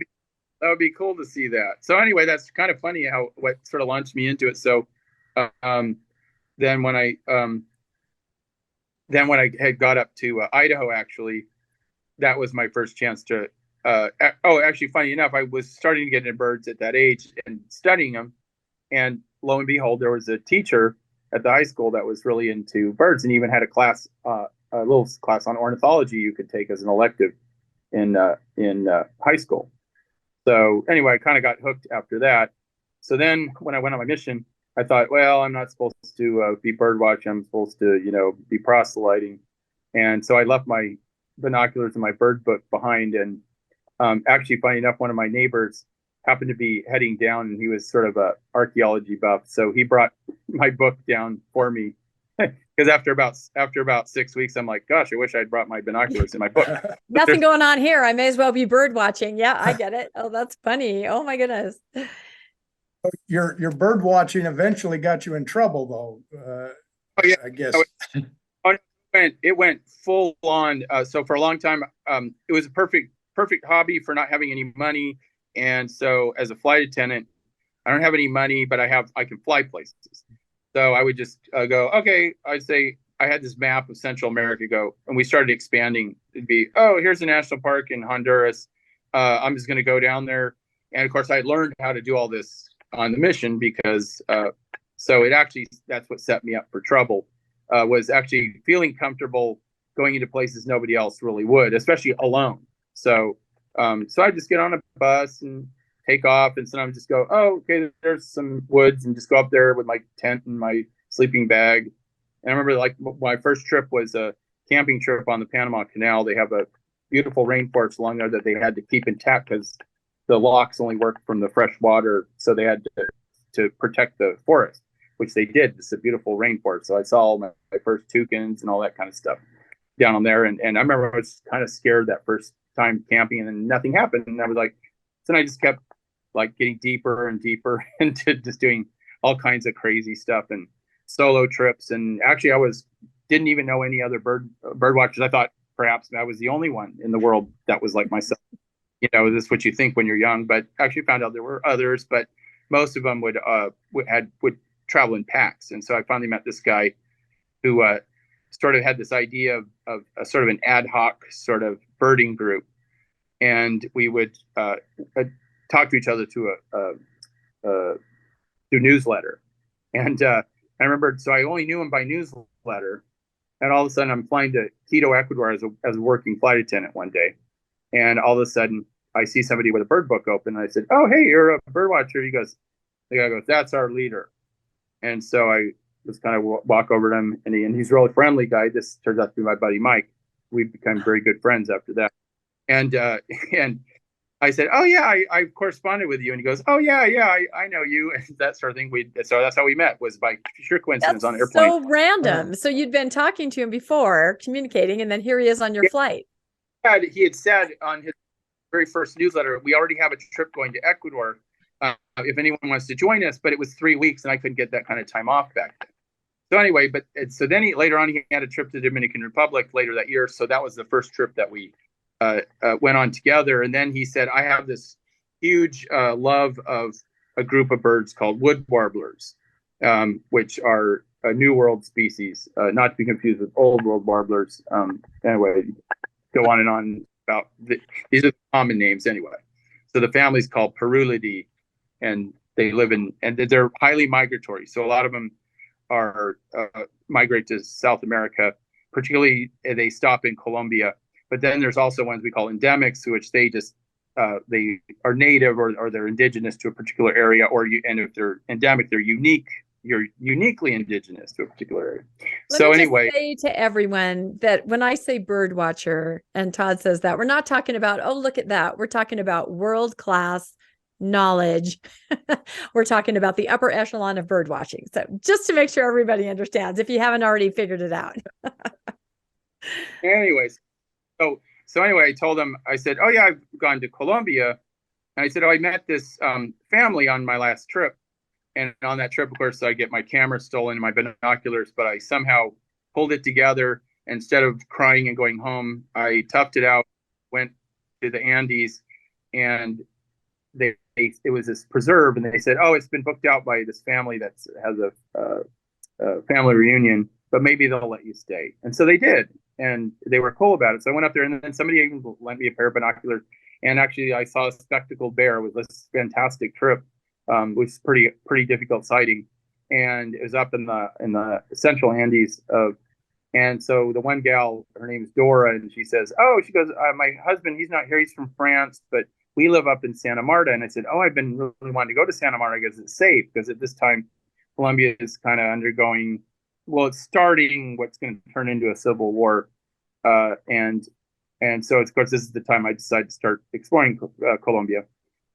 be cool to see that. So anyway, that's kind of funny what sort of launched me into it. So then when I had got up to Idaho, actually, that was my first chance to actually, funny enough, I was starting to get into birds at that age and studying them, and lo and behold, there was a teacher at the high school that was really into birds, and even had a class, a little class on ornithology you could take as an elective in high school. So anyway, I kind of got hooked after that. So then when I went on my mission, I thought, well, I'm not supposed to be bird watching. I'm supposed to, be proselyting. And so I left my binoculars and my bird book behind. And actually, funny enough, one of my neighbors happened to be heading down, and he was sort of a archaeology buff. So he brought my book down for me because after about 6 weeks, I'm like, gosh, I wish I'd brought my binoculars in my book. Nothing going on here. I may as well be bird watching. Yeah, I get it. Oh, that's funny. Oh my goodness. Your bird watching eventually got you in trouble, though. Oh yeah, I guess. It went full on. So for a long time, it was a perfect hobby for not having any money. And so as a flight attendant, I don't have any money, but I can fly places. So I would just go, okay, I'd say I had this map of Central America and we started expanding. It'd be, oh, here's a national park in Honduras. I'm just going to go down there. And of course, I learned how to do all this on the mission because, so that's what set me up for trouble, was actually feeling comfortable going into places nobody else really would, especially alone. So I just get on a bus and take off, and sometimes just go, oh, okay, there's some woods, and just go up there with my tent and my sleeping bag. And I remember, like, my first trip was a camping trip on the Panama Canal. They have a beautiful rainforest along there that they had to keep intact because the locks only worked from the fresh water, so they had to protect the forest, which they did. It's a beautiful rainforest. So I saw all my first toucans and all that kind of stuff down on there. And I remember I was kind of scared that first time camping, and then nothing happened. And I was like, so then I just kept like getting deeper and deeper into just doing all kinds of crazy stuff and solo trips. And actually didn't even know any other bird watchers. I thought perhaps I was the only one in the world that was like myself. This is what you think when you're young, but actually found out there were others, but most of them would travel in packs. And so I finally met this guy who sort of had this idea of a sort of an ad hoc sort of birding group. And we would talk to each other through a newsletter. And I remember, so I only knew him by newsletter. And all of a sudden I'm flying to Quito, Ecuador as a working flight attendant one day. And all of a sudden I see somebody with a bird book open. And I said, oh, hey, you're a bird watcher. The guy goes, that's our leader. And so I just kind of walk over to him, and he's a really friendly guy. This turns out to be my buddy Mike. We became very good friends after that. And I said, oh yeah, I corresponded with you. And he goes, oh yeah, I know you, and that sort of thing. So that's how we met, was by sheer coincidence on an airplane. So random. So you'd been talking to him before, communicating, and then here he is on your flight. He had said on his very first newsletter, we already have a trip going to Ecuador. If anyone wants to join us, but it was 3 weeks and I couldn't get that kind of time off back then. So anyway, so then later on, he had a trip to the Dominican Republic later that year. So that was the first trip that we went on together. And then he said, I have this huge love of a group of birds called wood warblers, which are a New World species, not to be confused with old world warblers. Anyway, go on and on about these are the common names anyway. So the family's called Parulidae, and they live and they're highly migratory. So a lot of them are migrate to South America, particularly they stop in Colombia. But then there's also ones we call endemics, which they just they are native or they're indigenous to a particular area, and if they're endemic, they're unique. You're uniquely indigenous to a particular area. Let me just say to everyone that when I say bird watcher and Todd says that, we're not talking about, oh, look at that. We're talking about world-class knowledge. We're talking about the upper echelon of bird watching. So just to make sure everybody understands, if you haven't already figured it out. Anyways, so anyway, I told him, I said, oh yeah, I've gone to Colombia. And I said, oh, I met this family on my last trip. And on that trip, of course, I get my camera stolen and my binoculars, but I somehow pulled it together. Instead of crying and going home, I toughed it out, went to the Andes, and it was this preserve, and they said, oh, it's been booked out by this family that has a family reunion, but maybe they'll let you stay. And so they did, and they were cool about it. So I went up there, and then somebody even lent me a pair of binoculars, and actually I saw a spectacled bear. It was this fantastic trip, which is pretty difficult sighting, and it was up in the central Andes and so the one gal, her name is Dora, and she goes, my husband, he's not here, he's from France, but we live up in Santa Marta. And I said, oh, I've been really wanting to go to Santa Marta because it's safe, because at this time Colombia is kind of undergoing, well, it's starting what's going to turn into a civil war, and so of course this is the time I decided to start exploring Colombia.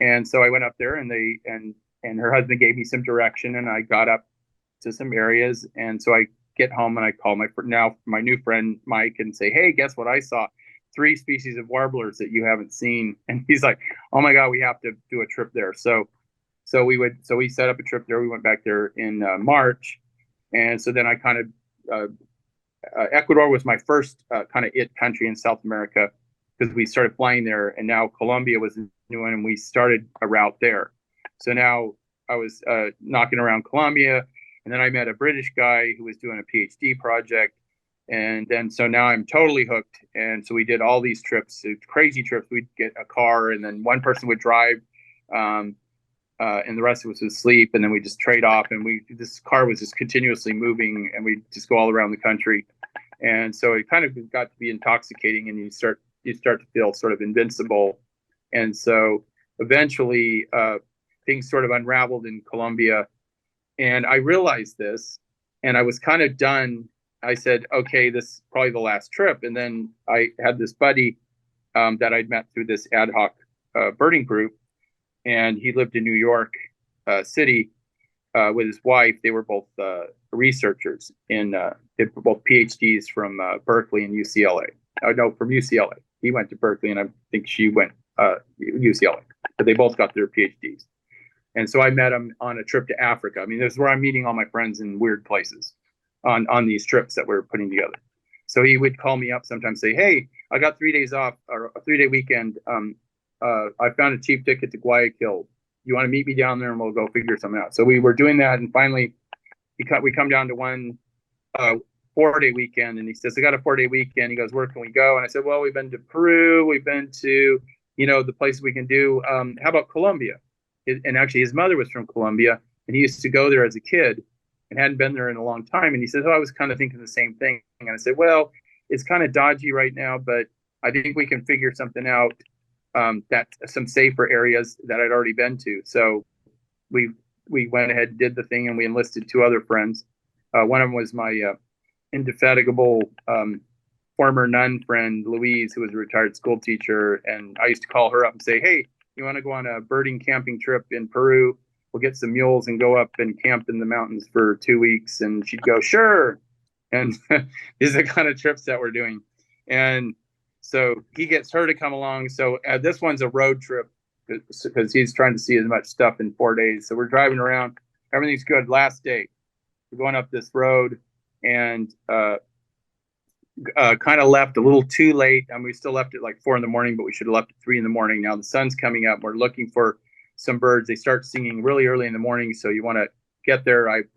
And so I went up there, and her husband gave me some direction, and I got up to some areas. And so I get home and I call my new friend Mike and say, hey, guess what I saw? 3 species of warblers that you haven't seen. And he's like, oh my God, we have to do a trip there. So we set up a trip there. We went back there in March. And so then I kind of, Ecuador was my first kind of country in South America, because we started flying there, and now Colombia was a new one, and we started a route there. So now I was knocking around Colombia, and then I met a British guy who was doing a PhD project. And then, so now I'm totally hooked. And so we did all these trips, crazy trips. We'd get a car, and then one person would drive, and the rest of us would sleep. And then we just trade off, and this car was just continuously moving, and we just go all around the country. And so it kind of got to be intoxicating, and you start to feel sort of invincible. And so eventually things sort of unraveled in Colombia, and I realized this, and I was kind of done. I said, okay, this is probably the last trip. And then I had this buddy that I'd met through this ad hoc birding group, and he lived in New York City with his wife. They were both researchers they were both PhDs from Berkeley and UCLA. No, from UCLA. He went to Berkeley, and I think she went UCLA. But they both got their PhDs. And so I met him on a trip to Africa. I mean, this is where I'm meeting all my friends in weird places on these trips that we're putting together. So he would call me up sometimes, say, hey, I got 3 days off, or a 3-day weekend. I found a cheap ticket to Guayaquil. You want to meet me down there, and we'll go figure something out. So we were doing that, and finally we come down to one 4-day weekend, and he says, I got a 4-day weekend. He goes, where can we go? And I said, well, we've been to Peru, we've been to, the places we can do. How about Colombia? And actually his mother was from Colombia, and he used to go there as a kid and hadn't been there in a long time. And he says, I was kind of thinking the same thing. And I said, well, it's kind of dodgy right now, but I think we can figure something out, that some safer areas that I'd already been to. So we went ahead and did the thing, and we enlisted 2 other friends. One of them was my indefatigable former nun friend, Louise, who was a retired school teacher. And I used to call her up and say, hey, you want to go on a birding camping trip in Peru? We'll get some mules and go up and camp in the mountains for 2 weeks. And she'd go, sure. And these are the kind of trips that we're doing. And so he gets her to come along. So this one's a road trip, because he's trying to see as much stuff in 4 days. So we're driving around. Everything's good. Last day, we're going up this road, and kind of left a little too late. I mean, we still left at like 4 a.m, but we should have left at 3 a.m. Now the sun's coming up. We're looking for some birds. They start singing really early in the morning, so you want to get there. I've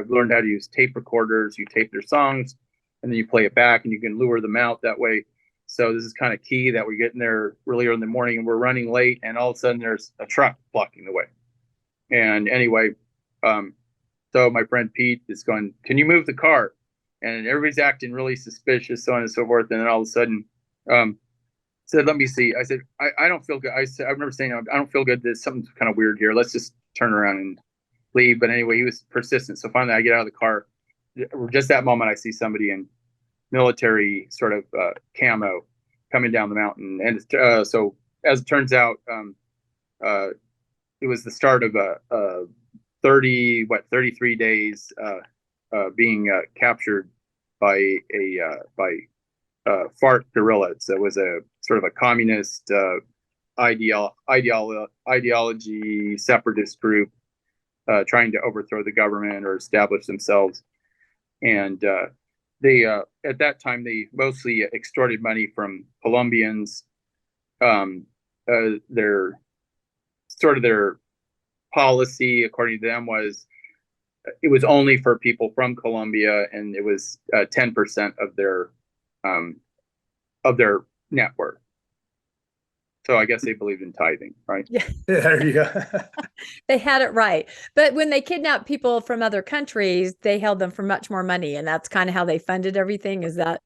learned how to use tape recorders. You tape their songs, and then you play it back, and you can lure them out that way. So this is kind of key, that we're getting there really early in the morning, and we're running late, and all of a sudden there's a truck blocking the way. And anyway, so my friend Pete is going, can you move the car? And everybody's acting really suspicious, so on and so forth. And then all of a sudden, said, let me see. I said, I don't feel good. I remember saying, I don't feel good. There's something kind of weird here. Let's just turn around and leave. But anyway, he was persistent. So finally I get out of the car. Just that moment, I see somebody in military sort of camo coming down the mountain. And so as it turns out, it was the start of a 33 days being captured by FARC guerrillas. It was a sort of a communist ideology separatist group trying to overthrow the government or establish themselves. And they at that time, they mostly extorted money from Colombians. Their policy, according to them, was it was only for people from Colombia, and it was 10% of their net worth. So I guess they believed in tithing, right? Yeah. There you go. They had it right. But when they kidnapped people from other countries, they held them for much more money. And that's kind of how they funded everything. Is that?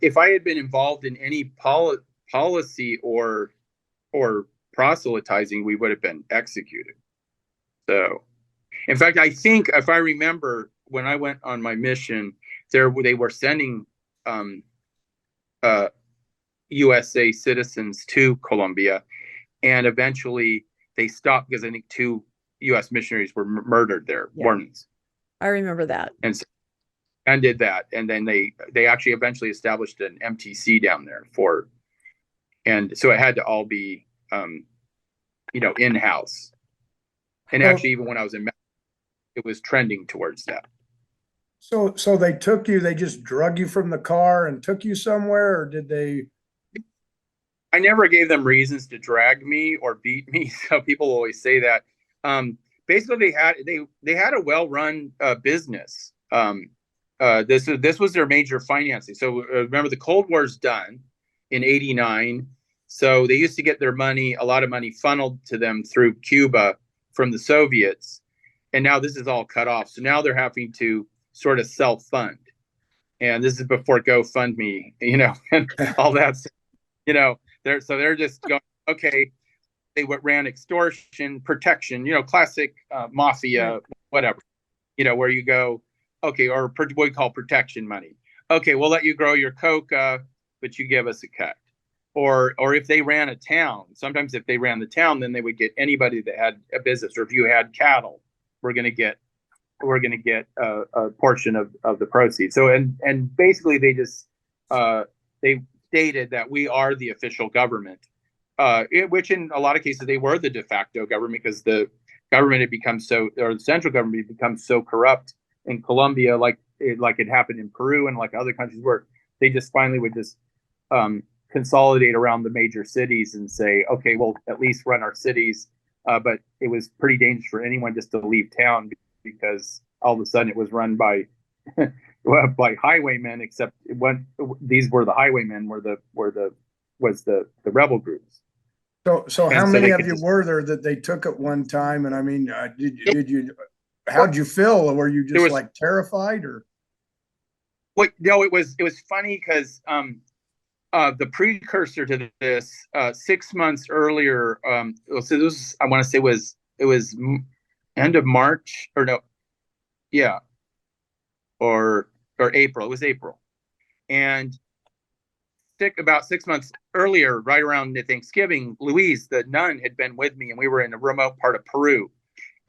If I had been involved in any policy or proselytizing, we would have been executed. So, in fact, I think, if I remember, when I went on my mission, they were sending USA citizens to Colombia, and eventually they stopped because I think 2 U.S. missionaries were murdered there, Yeah. Mormons. I remember that. And so, and did that. And then they actually eventually established an MTC down there and so it had to all be, in-house. And actually, even when I was in Mexico, it was trending towards that. So they just drug you from the car and took you somewhere, or did they? I never gave them reasons to drag me or beat me. So people always say that. Basically, they had a well-run business. This was their major financing. So remember, the Cold War's done in '89. So they used to get a lot of money funneled to them through Cuba from the Soviets. And now this is all cut off. So now they're having to sort of self-fund. And this is before GoFundMe, and all that, they're just going, okay, they ran extortion, protection, classic mafia, whatever, where you go, okay, or what we call protection money. Okay, we'll let you grow your coca, but you give us a cut. Or if they ran a town, sometimes if they ran the town, then they would get anybody that had a business. Or if you had cattle, we're going to get a portion of the proceeds. So and basically they just they stated that we are the official government, which in a lot of cases they were the de facto government, because the government had become the central government had become so corrupt in Colombia, like it happened in Peru and like other countries, where they just finally would just consolidate around the major cities and say, okay, we'll at least run our cities. But it was pretty dangerous for anyone just to leave town, because all of a sudden it was run by by highwaymen, except these were the highwaymen was the rebel groups. So how many of you were there that they took at one time? And I mean, did you, how'd you feel? Were you just like terrified, or? Well, no, it was funny because the precursor to this, 6 months earlier, so this was, I want to say it was end of March, or no, yeah, or April. It was April, and about 6 months earlier, right around Thanksgiving, Louise, the nun, had been with me, and we were in a remote part of Peru,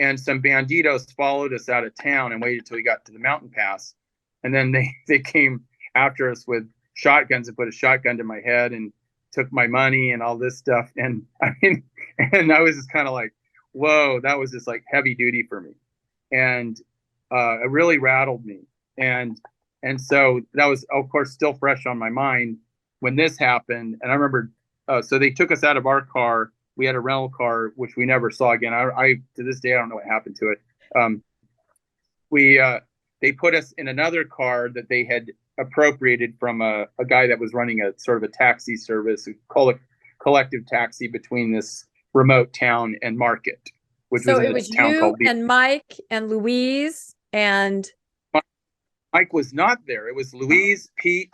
and some banditos followed us out of town and waited till we got to the mountain pass, and then they came after us with shotguns and put a shotgun to my head and took my money and all this stuff. And I mean, and I was just kind of like, whoa, that was just like heavy duty for me. And it really rattled me. And so that was, of course, still fresh on my mind when this happened. And I remember, so they took us out of our car. We had a rental car, which we never saw again. I to this day, I don't know what happened to it. They put us in another car that they had appropriated from a guy that was running a sort of a taxi service, a collective taxi between this remote town and market, which so was it was you and Mike and Louise, and Mike was not there. It was Louise, Pete,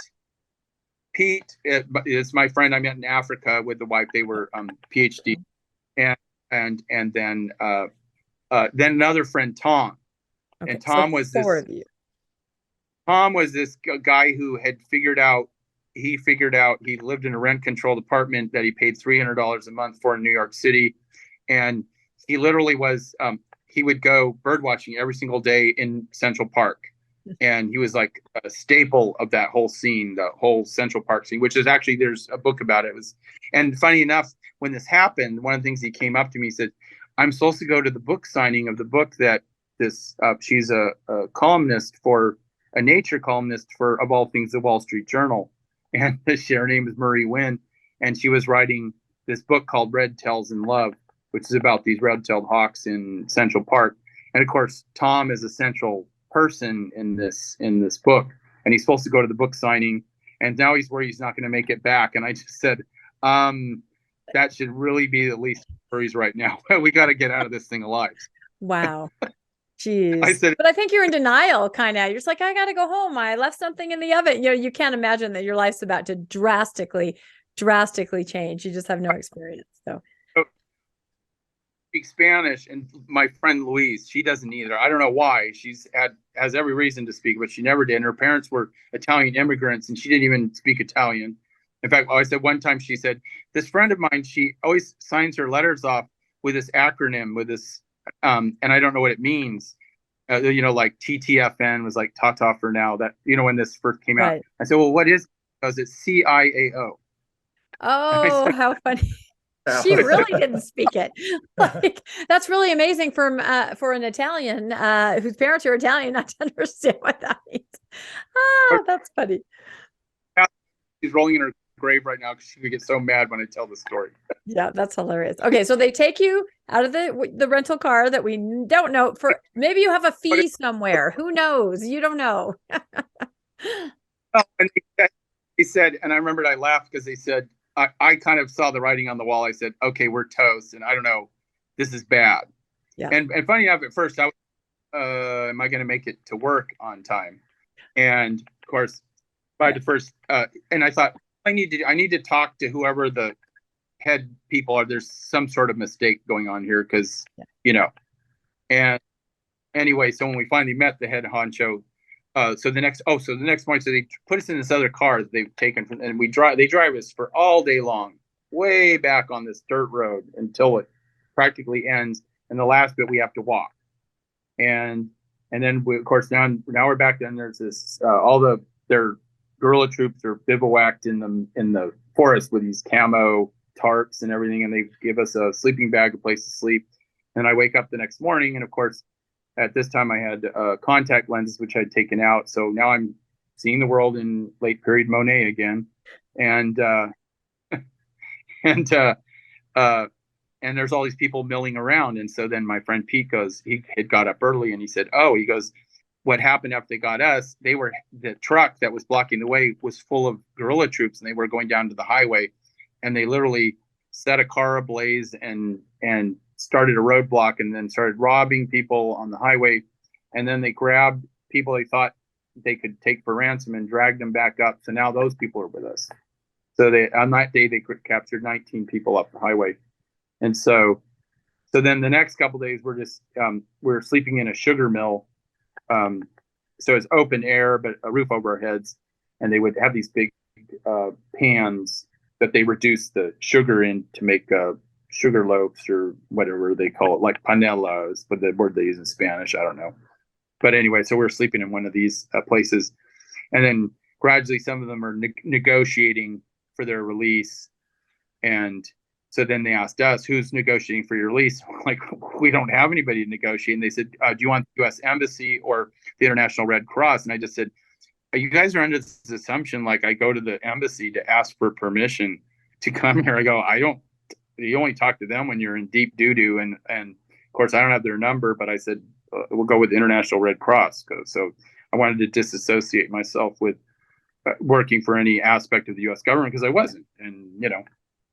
it's my friend I met in Africa with the wife. They were PhD, and then another friend, Tom. Okay, and Tom was this. Tom was this guy who had figured out he lived in a rent-controlled apartment that he paid $300 a month for in New York City, and he literally was he would go bird watching every single day in Central Park, and he was like a staple of that whole scene, the whole Central Park scene, which is actually, there's a book about it. And funny enough, when this happened, one of the things he came up to me, he said, I'm supposed to go to the book signing of the book that this she's a columnist for a nature columnist for, of all things, the Wall Street Journal, and her name is Marie Wynn, and she was writing this book called Red Tails in Love, which is about these red-tailed hawks in Central Park. And of course, Tom is a central person in this book, and he's supposed to go to the book signing, and now he's worried he's not going to make it back. And I just said, that should really be the least worries right now. We got to get out of this thing alive. Wow. Jeez. But I think you're in denial, kind of. You're just like, I got to go home. I left something in the oven. You can't imagine that your life's about to drastically change. You just have no experience. So speak Spanish, and my friend Louise, she doesn't either. I don't know why. Has every reason to speak, but she never did. And her parents were Italian immigrants, and she didn't even speak Italian. In fact, I said one time, she said, this friend of mine, she always signs her letters off with this acronym, with this, and I don't know what it means. like TTFN was like Tata for now, that, when this first came out. Right. I said, well, what is it? Because it's CIAO. Oh, said, how funny. She really didn't speak it. Like, that's really amazing for an Italian whose parents are Italian not to understand what that means. Ah, that's funny. She's rolling in her grave right now because she would get so mad when I tell the story. Yeah, that's hilarious. Okay, so they take you out of the rental car that we don't know. For maybe you have a fee somewhere. Who knows? You don't know. Oh, and they said, and I remembered I laughed because they said, I kind of saw the writing on the wall. I said, okay, we're toast. And I don't know, this is bad. Yeah. And funny enough, at first I was, am I going to make it to work on time? And of course, by the first, and I thought, I need to talk to whoever the head people are. There's some sort of mistake going on here because, and anyway, so when we finally met the head honcho, so the next morning, so they put us in this other car that they've taken from, and they drive us for all day long, way back on this dirt road until it practically ends. And the last bit we have to walk. And then of course, now we're back. Then there's this, their guerrilla troops are bivouacked in the forest with these camo tarps and everything. And they give us a sleeping bag, a place to sleep. And I wake up the next morning. And of course, at this time I had contact lenses, which I'd taken out. So now I'm seeing the world in late period Monet again. And and there's all these people milling around. And so then my friend Pete goes, he had got up early and he said, he goes, what happened after they got us, the truck that was blocking the way was full of guerrilla troops, and they were going down to the highway, and they literally set a car ablaze and started a roadblock, and then started robbing people on the highway. And then they grabbed people they thought they could take for ransom and dragged them back up. So now those people are with us. So on that day, they captured 19 people up the highway. And so then the next couple of days, we're sleeping in a sugar mill. So it's open air, but a roof over our heads. And they would have these big pans that they reduce the sugar in to make sugar loaves or whatever they call it, like panelas, but the word they use in Spanish, I don't know. But anyway, so we're sleeping in one of these places. And then gradually some of them are negotiating for their release. And so then they asked us, who's negotiating for your release? We're like, we don't have anybody to negotiate. And they said, do you want the U.S. Embassy or the International Red Cross? And I just said, you guys are under this assumption, like I go to the embassy to ask for permission to come here. I go, you only talk to them when you're in deep doo-doo. And of course, I don't have their number, but I said, we'll go with the International Red Cross. So I wanted to disassociate myself with working for any aspect of the U.S. government because I wasn't,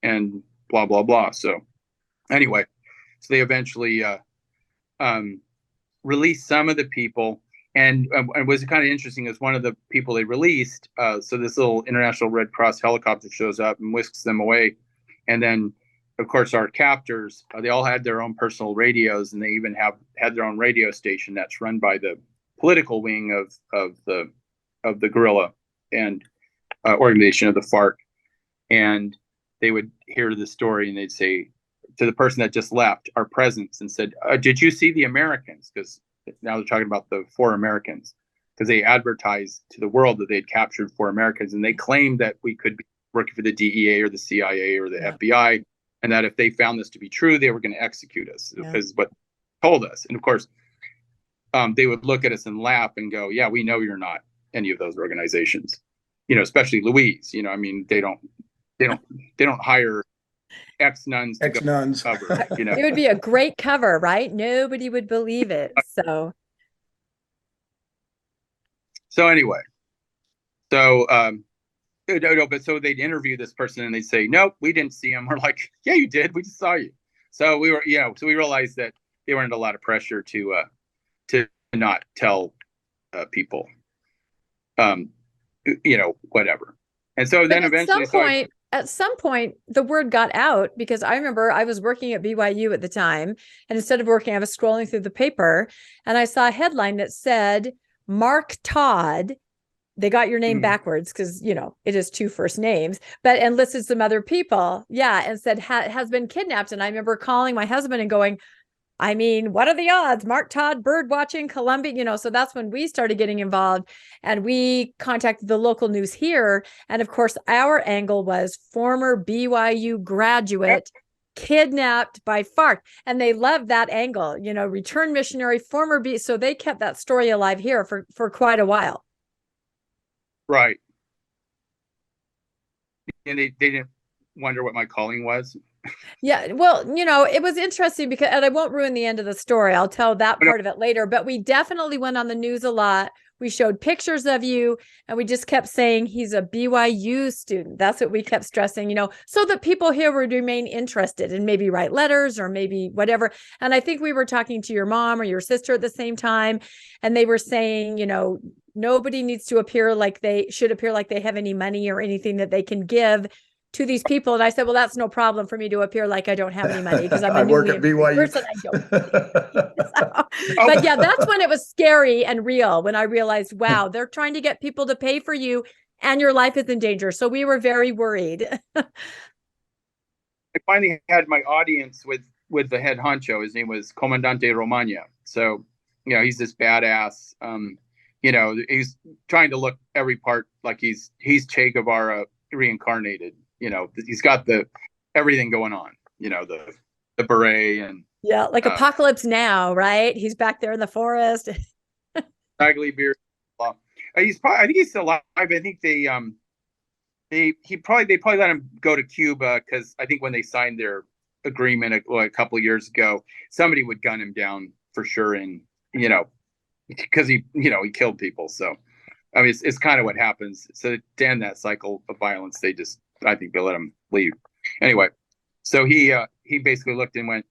and blah, blah, blah. So anyway, so they eventually released some of the people. And it was kind of interesting as one of the people they released. So this little International Red Cross helicopter shows up and whisks them away. And then, of course, our captors, they all had their own personal radios, and they even had their own radio station that's run by the political wing of the guerrilla and organization of the FARC. And they would hear the story and they'd say to the person that just left our presence and said, did you see the Americans? Because now they're talking about the 4 Americans, because they advertised to the world that they'd captured 4 Americans, and they claimed that we could be working for the DEA or the CIA or the FBI, and that if they found this to be true, they were going to execute us, because what they told us. And of course, they would look at us and laugh and go, yeah, we know you're not any of those organizations, especially Louise, I mean, they don't hire ex-nuns to ex-nuns. go cover, It would be a great cover, right? Nobody would believe it. So anyway, but so they'd interview this person and they'd say, nope, we didn't see him. We're like, yeah, you did. We just saw you. So we were, so we realized that they were under a lot of pressure to not tell people, whatever. And so then eventually, at some point, the word got out, because I remember I was working at BYU at the time. And instead of working, I was scrolling through the paper and I saw a headline that said, Mark Todd, they got your name backwards because, it is 2 first names, and listed some other people. Yeah. And said, has been kidnapped. And I remember calling my husband and going, I mean, what are the odds? Mark Todd, bird watching, Colombia, so that's when we started getting involved, and we contacted the local news here. And of course, our angle was former BYU graduate kidnapped by FARC. And they loved that angle, return missionary, former B. So they kept that story alive here for quite a while. Right. And they didn't wonder what my calling was. Yeah, well, it was interesting because, and I won't ruin the end of the story. I'll tell that part of it later, but we definitely went on the news a lot. We showed pictures of you, and we just kept saying he's a BYU student. That's what we kept stressing, so that people here would remain interested and maybe write letters or maybe whatever. And I think we were talking to your mom or your sister at the same time, and they were saying, nobody needs to appear like they have any money or anything that they can give to these people. And I said, well, that's no problem for me to appear like I don't have any money because I'm a work at BYU person. I don't. But yeah, that's when it was scary and real, when I realized, wow, they're trying to get people to pay for you and your life is in danger. So we were very worried. I finally had my audience with the head honcho. His name was Comandante Romagna. So, he's this badass. He's trying to look every part like he's Che Guevara reincarnated. He's got everything going on, the beret and like Apocalypse Now, right? He's back there in the forest. Bagley beard. I think he's still alive. I think they probably let him go to Cuba because I think when they signed their agreement a couple of years ago, somebody would gun him down for sure, and because he killed people. So I mean, it's kind of what happens. So to end that cycle of violence, I think they let him leave. Anyway, so he basically looked and went,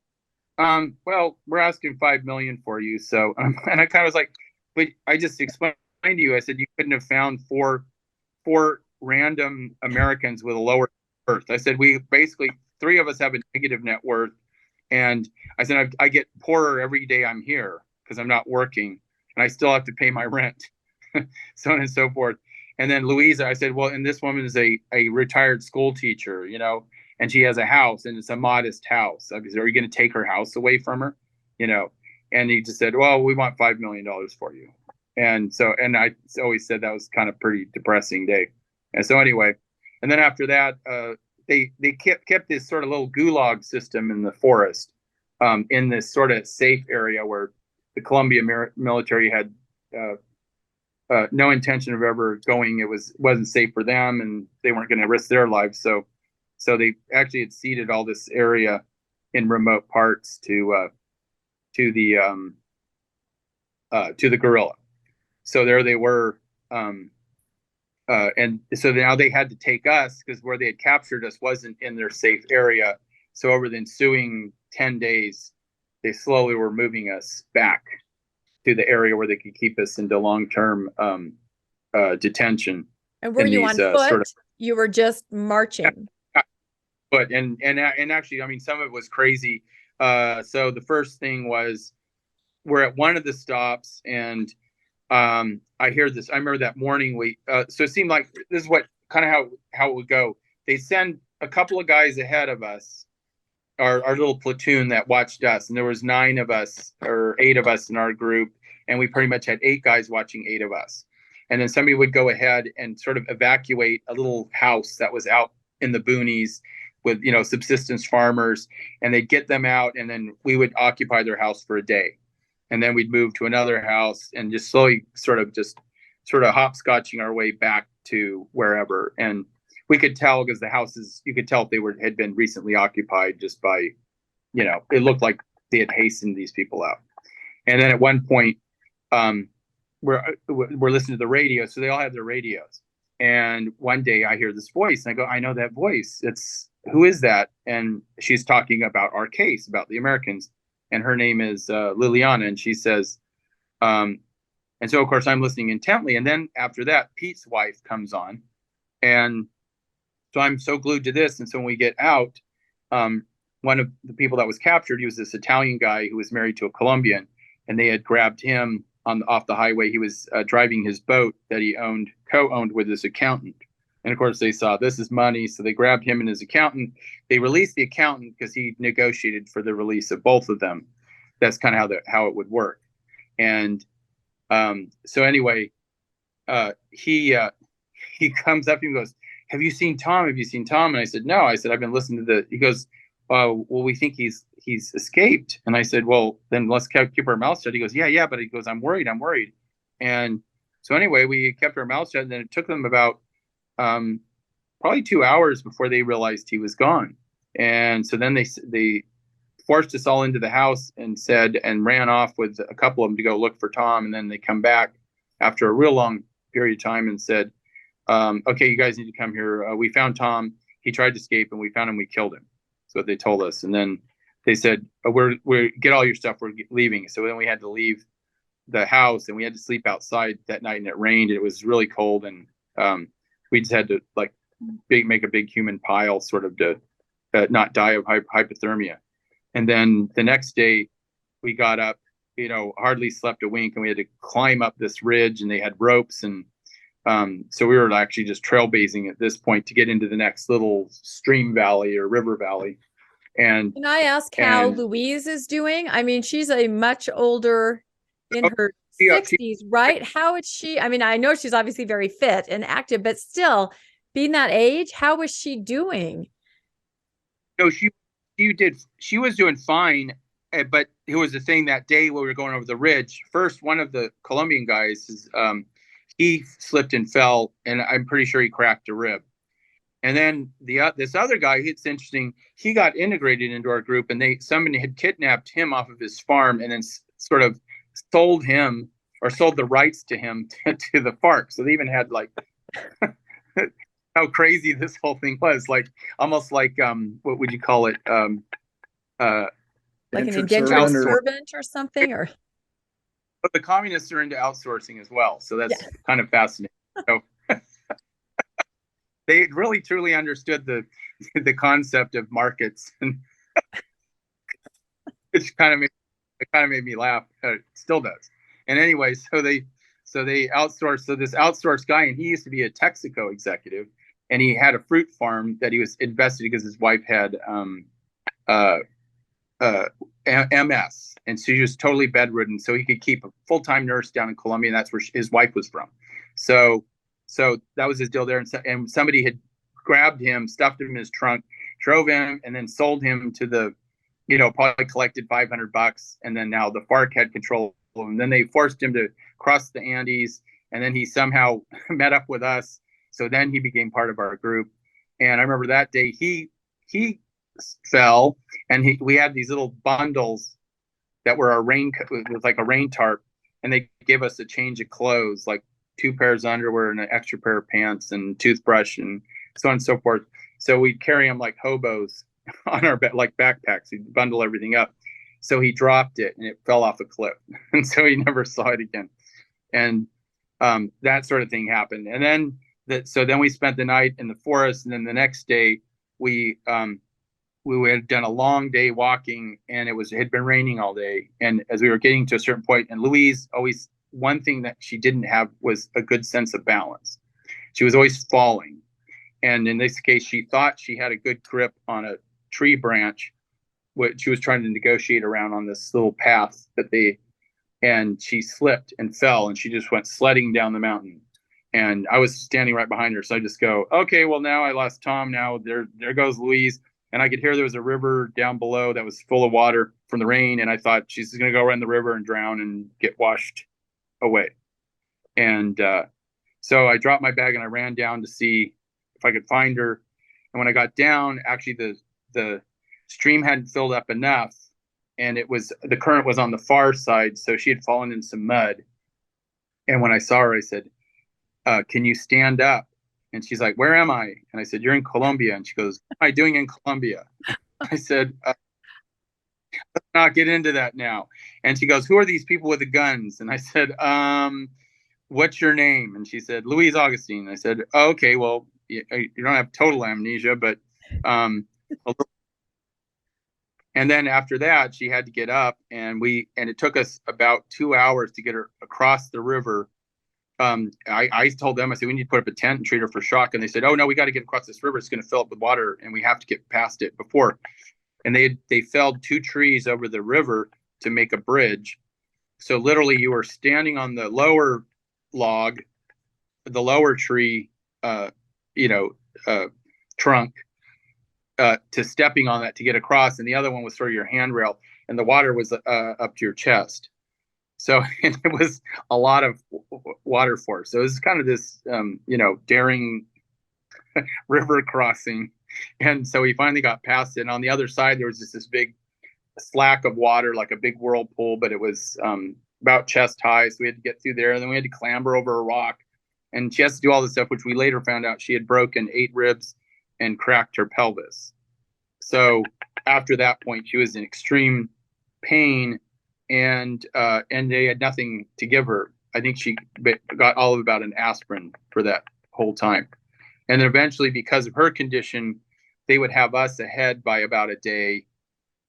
well, we're asking $5 million for you. So, and I kind of was like, but I just explained to you, I said, you couldn't have found four random Americans with a lower worth. I said, we basically, 3 of us have a negative net worth. And I said, I get poorer every day I'm here because I'm not working and I still have to pay my rent, so on and so forth. And then Louisa, I said, well, and this woman is a retired school teacher, and she has a house and it's a modest house. I said, are you going to take her house away from her? And he just said, well, we want $5 million for you. And so, and I always said that was kind of pretty depressing day. And so anyway, and then after that, they kept this sort of little gulag system in the forest, in this sort of safe area where the Colombia military had, no intention of ever going. It wasn't safe for them, and they weren't going to risk their lives. So they actually had ceded all this area in remote parts to the guerrilla. So there they were, and so now they had to take us because where they had captured us wasn't in their safe area. So over the ensuing 10 days, they slowly were moving us back to the area where they could keep us into long-term detention. And were you on foot? You were just marching. But and actually, I mean, some of it was crazy. So the first thing was, we're at one of the stops, and I hear this. I remember that morning so it seemed like this is what kind of how it would go. They send a couple of guys ahead of us, our little platoon that watched us, and there was 9 of us or 8 of us in our group, and we pretty much had 8 guys watching 8 of us. And then somebody would go ahead and sort of evacuate a little house that was out in the boonies with, subsistence farmers, and they'd get them out, and then we would occupy their house for a day. And then we'd move to another house and just slowly sort of hopscotching our way back to wherever. And we could tell because the houses, you could tell if they had been recently occupied just by, it looked like they had hastened these people out. And then at one point, we're listening to the radio. So they all have their radios. And one day I hear this voice and I go, I know that voice. Who is that? And she's talking about our case, about the Americans. And her name is Liliana. And she says, and so of course I'm listening intently. And then after that, Pete's wife comes on. And so I'm so glued to this. And so when we get out, one of the people that was captured, he was this Italian guy who was married to a Colombian, and they had grabbed him off the highway. He was driving his boat that he co-owned with his accountant. And of course they saw this is money. So they grabbed him and his accountant. They released the accountant because he negotiated for the release of both of them. that's kind of how it would work. And so anyway, he comes up and goes, "Have you seen Tom? Have you seen Tom?" And I said, "No." I said, "I've been listening to he goes, well, we think he's escaped." And I said, "Well, then let's keep our mouth shut." He goes, yeah. But he goes, I'm worried. And so anyway, we kept our mouth shut, and then it took them about probably 2 hours before they realized he was gone. And so then they forced us all into the house and ran off with a couple of them to go look for Tom. And then they come back after a real long period of time and said, "Okay, you guys need to come here. We found Tom. He tried to escape, and we found him. We killed him." So they told us. And then they said, we're get all your stuff. We're leaving. So then we had to leave the house, and we had to sleep outside that night, and it rained. And it was really cold. And we just had to make a big human pile sort of to not die of hypothermia. And then the next day we got up, hardly slept a wink, and we had to climb up this ridge, and they had ropes. And so we were actually just trailblazing at this point to get into the next little stream valley or river valley. And can I ask how Louise is doing? I mean, she's a much older, in her 60s, right? How is she? I mean, I know she's obviously very fit and active, but still, being that age, how was she doing? No, she was doing fine, but it was the thing that day when we were going over the ridge. First, one of the Colombian guys he slipped and fell, and I'm pretty sure he cracked a rib. And then this other guy, it's interesting, he got integrated into our group, and somebody had kidnapped him off of his farm and then sort of sold the rights to him to the FARC. So they even had how crazy this whole thing was, almost like what would you call it? Like an indentured servant or something, or. But the communists are into outsourcing as well, so that's kind of fascinating. So they really truly understood the concept of markets, and it kind of made me laugh. It still does. And anyway, so they outsourced. So this outsourced guy, and he used to be a Texaco executive, and he had a fruit farm that he was invested because his wife had MS, and so he was totally bedridden. So he could keep a full-time nurse down in Colombia, and that's where his wife was from. So that was his deal there. And somebody had grabbed him, stuffed him in his trunk, drove him, and then sold him to the, probably collected $500. And then now the FARC had control of him. And then they forced him to cross the Andes, and then he somehow met up with us. So then he became part of our group. And I remember that day he fell, and we had these little bundles that were it was like a rain tarp, and they gave us a change of clothes, like 2 pairs of underwear and an extra pair of pants and toothbrush and so on and so forth. So we'd carry them like hobos on our like backpacks. We'd bundle everything up. So he dropped it, and it fell off a cliff, and so he never saw it again. And that sort of thing happened. And then then we spent the night in the forest, and then the next day we had done a long day walking, and it had been raining all day. And as we were getting to a certain point, and Louise always, one thing that she didn't have was a good sense of balance. She was always falling. And in this case, she thought she had a good grip on a tree branch, which she was trying to negotiate around on this little path and she slipped and fell, and she just went sledding down the mountain. And I was standing right behind her. So I just go, okay, well, now I lost Tom. Now there goes Louise. And I could hear there was a river down below that was full of water from the rain. And I thought, she's going to go around the river and drown and get washed away. And so I dropped my bag and I ran down to see if I could find her. And when I got down, actually the stream hadn't filled up enough, and the current was on the far side. So she had fallen in some mud. And when I saw her, I said, can you stand up? And she's like, where am I? And I said, you're in Colombia. And she goes, what am I doing in Colombia? I said, let's not get into that now. And she goes, who are these people with the guns? And I said, what's your name? And she said, Louise Augustine. I said, oh, okay, well, you don't have total amnesia, but a little. And then after that, she had to get up, and it took us about 2 hours to get her across the river. I told them, I said, we need to put up a tent and treat her for shock. And they said, oh no, we got to get across this river. It's going to fill up with water, and we have to get past it before. And they felled 2 trees over the river to make a bridge. So literally you were standing on the lower log, the lower tree, trunk, to stepping on that to get across. And the other one was sort of your handrail, and the water was up to your chest. So and it was a lot of water force. So it was kind of this, daring river crossing. And so we finally got past it. And on the other side, there was just this big slack of water, like a big whirlpool, but it was about chest high. So we had to get through there. And then we had to clamber over a rock. And she has to do all this stuff, which we later found out she had broken 8 ribs and cracked her pelvis. So after that point, she was in extreme pain, and they had nothing to give her. I think she got all of about an aspirin for that whole time. And then eventually, because of her condition, they would have us ahead by about a day,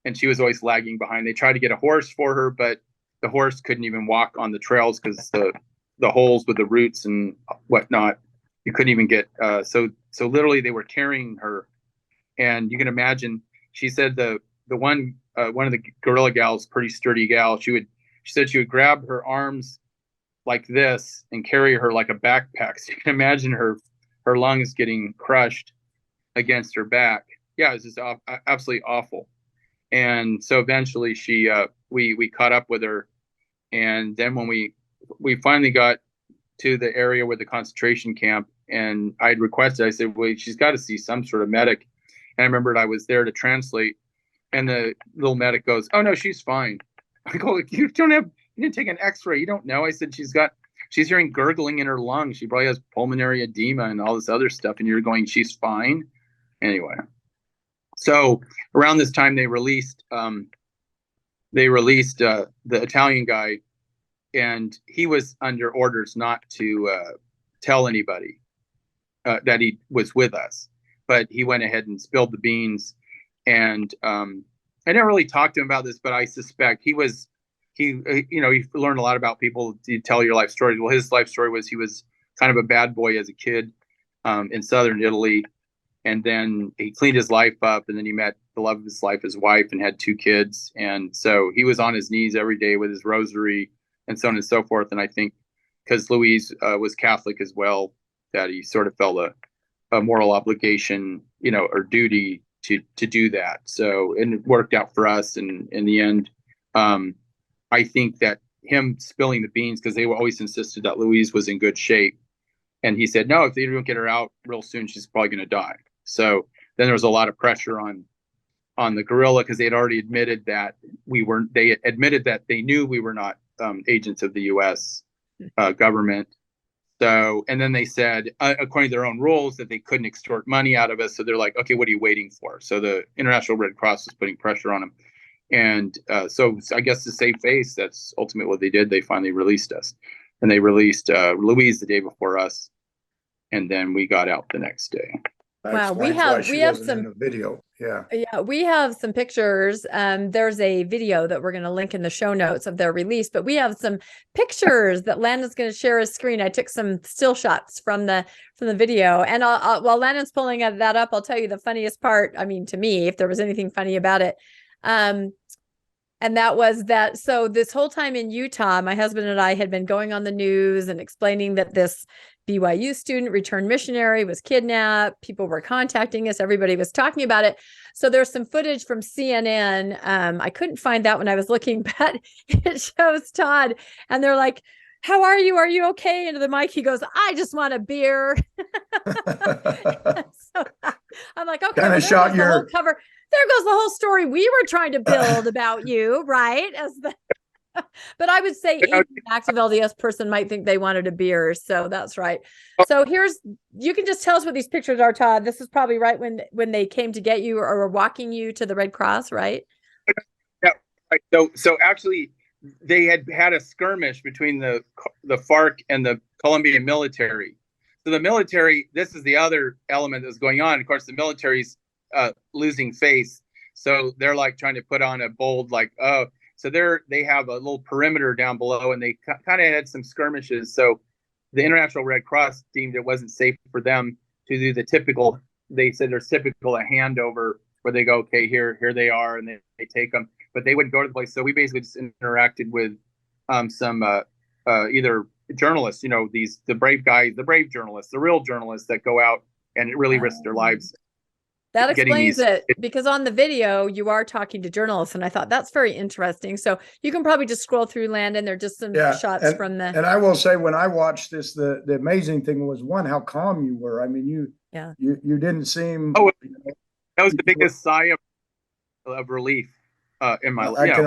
and she was always lagging behind. They tried to get a horse for her, but the horse couldn't even walk on the trails because the holes with the roots and whatnot, you couldn't even get. So literally they were carrying her. And you can imagine, she said the one of the guerrilla gals, pretty sturdy gal, she said she would grab her arms like this and carry her like a backpack. So you can imagine her lungs getting crushed against her back. Yeah, it was just absolutely awful. And so eventually we caught up with her. And then when we finally got to the area where the concentration camp, and I'd requested, I said, well, she's got to see some sort of medic. And I remembered I was there to translate, and the little medic goes, oh no, she's fine. I go, you didn't take an x-ray. You don't know. I said, she's hearing gurgling in her lungs. She probably has pulmonary edema and all this other stuff. And you're going, she's fine. Anyway. So around this time they released the Italian guy, and he was under orders not to tell anybody that he was with us, but he went ahead and spilled the beans. And I didn't really talk to him about this, but I suspect he learned a lot about people. You tell your life story. Well, his life story was he was kind of a bad boy as a kid in southern Italy. And then he cleaned his life up, and then he met the love of his life, his wife, and had 2 kids. And so he was on his knees every day with his rosary and so on and so forth. And I think because Louise was Catholic as well, that he sort of felt a moral obligation, or duty to do that. So, and it worked out for us. And in the end, I think that him spilling the beans, because they were always insisted that Louise was in good shape. And he said, no, if they don't get her out real soon, she's probably going to die. So then there was a lot of pressure on the guerrilla, because they had already admitted that they knew we were not agents of the U.S. Government. So, and then they said, according to their own rules, that they couldn't extort money out of us. So they're like, okay, what are you waiting for? So the International Red Cross was putting pressure on them. And so I guess to save face, that's ultimately what they did. They finally released us, and they released Louise the day before us. And then we got out the next day. Wow, we have some in the video. Yeah, we have some pictures. There's a video that we're going to link in the show notes of their release, but we have some pictures that Landon's going to share his screen. I took some still shots from the video, and while Landon's pulling that up, I'll tell you the funniest part. I mean, to me, if there was anything funny about it, and that was that. So this whole time in Utah, my husband and I had been going on the news and explaining that this BYU student, returned missionary, was kidnapped. People were contacting us. Everybody was talking about it. So there's some footage from CNN. I couldn't find that when I was looking, but it shows Todd, and they're like, how are you? Are you okay? Into the mic, he goes, I just want a beer. So I'm like, okay, kind of shot your whole cover. There goes the whole story we were trying to build about you, right? But I would say even an active LDS person might think they wanted a beer. So that's right. So you can just tell us what these pictures are, Todd. This is probably right when they came to get you or were walking you to the Red Cross, right? Yeah. Right. So actually, they had a skirmish between the FARC and the Colombian military. So the military, this is the other element that's going on. Of course, the military's losing face. So they're like trying to put on a bold, like, oh, so they have a little perimeter down below, and they kind of had some skirmishes. So the International Red Cross deemed it wasn't safe for them to do the typical, they said there's typical a handover where they go, okay, here they are, and they take them. but they wouldn't go to the place. So we basically just interacted with some either journalists, the brave guys, the brave journalists, the real journalists that go out and really risk their lives. That explains it, because on the video you are talking to journalists, and I thought that's very interesting. So you can probably just scroll through, Landon. They're just some shots from the. And I will say, when I watched this, the amazing thing was, one, how calm you were. I mean, you didn't seem. Oh, that was the biggest sigh of relief in my life.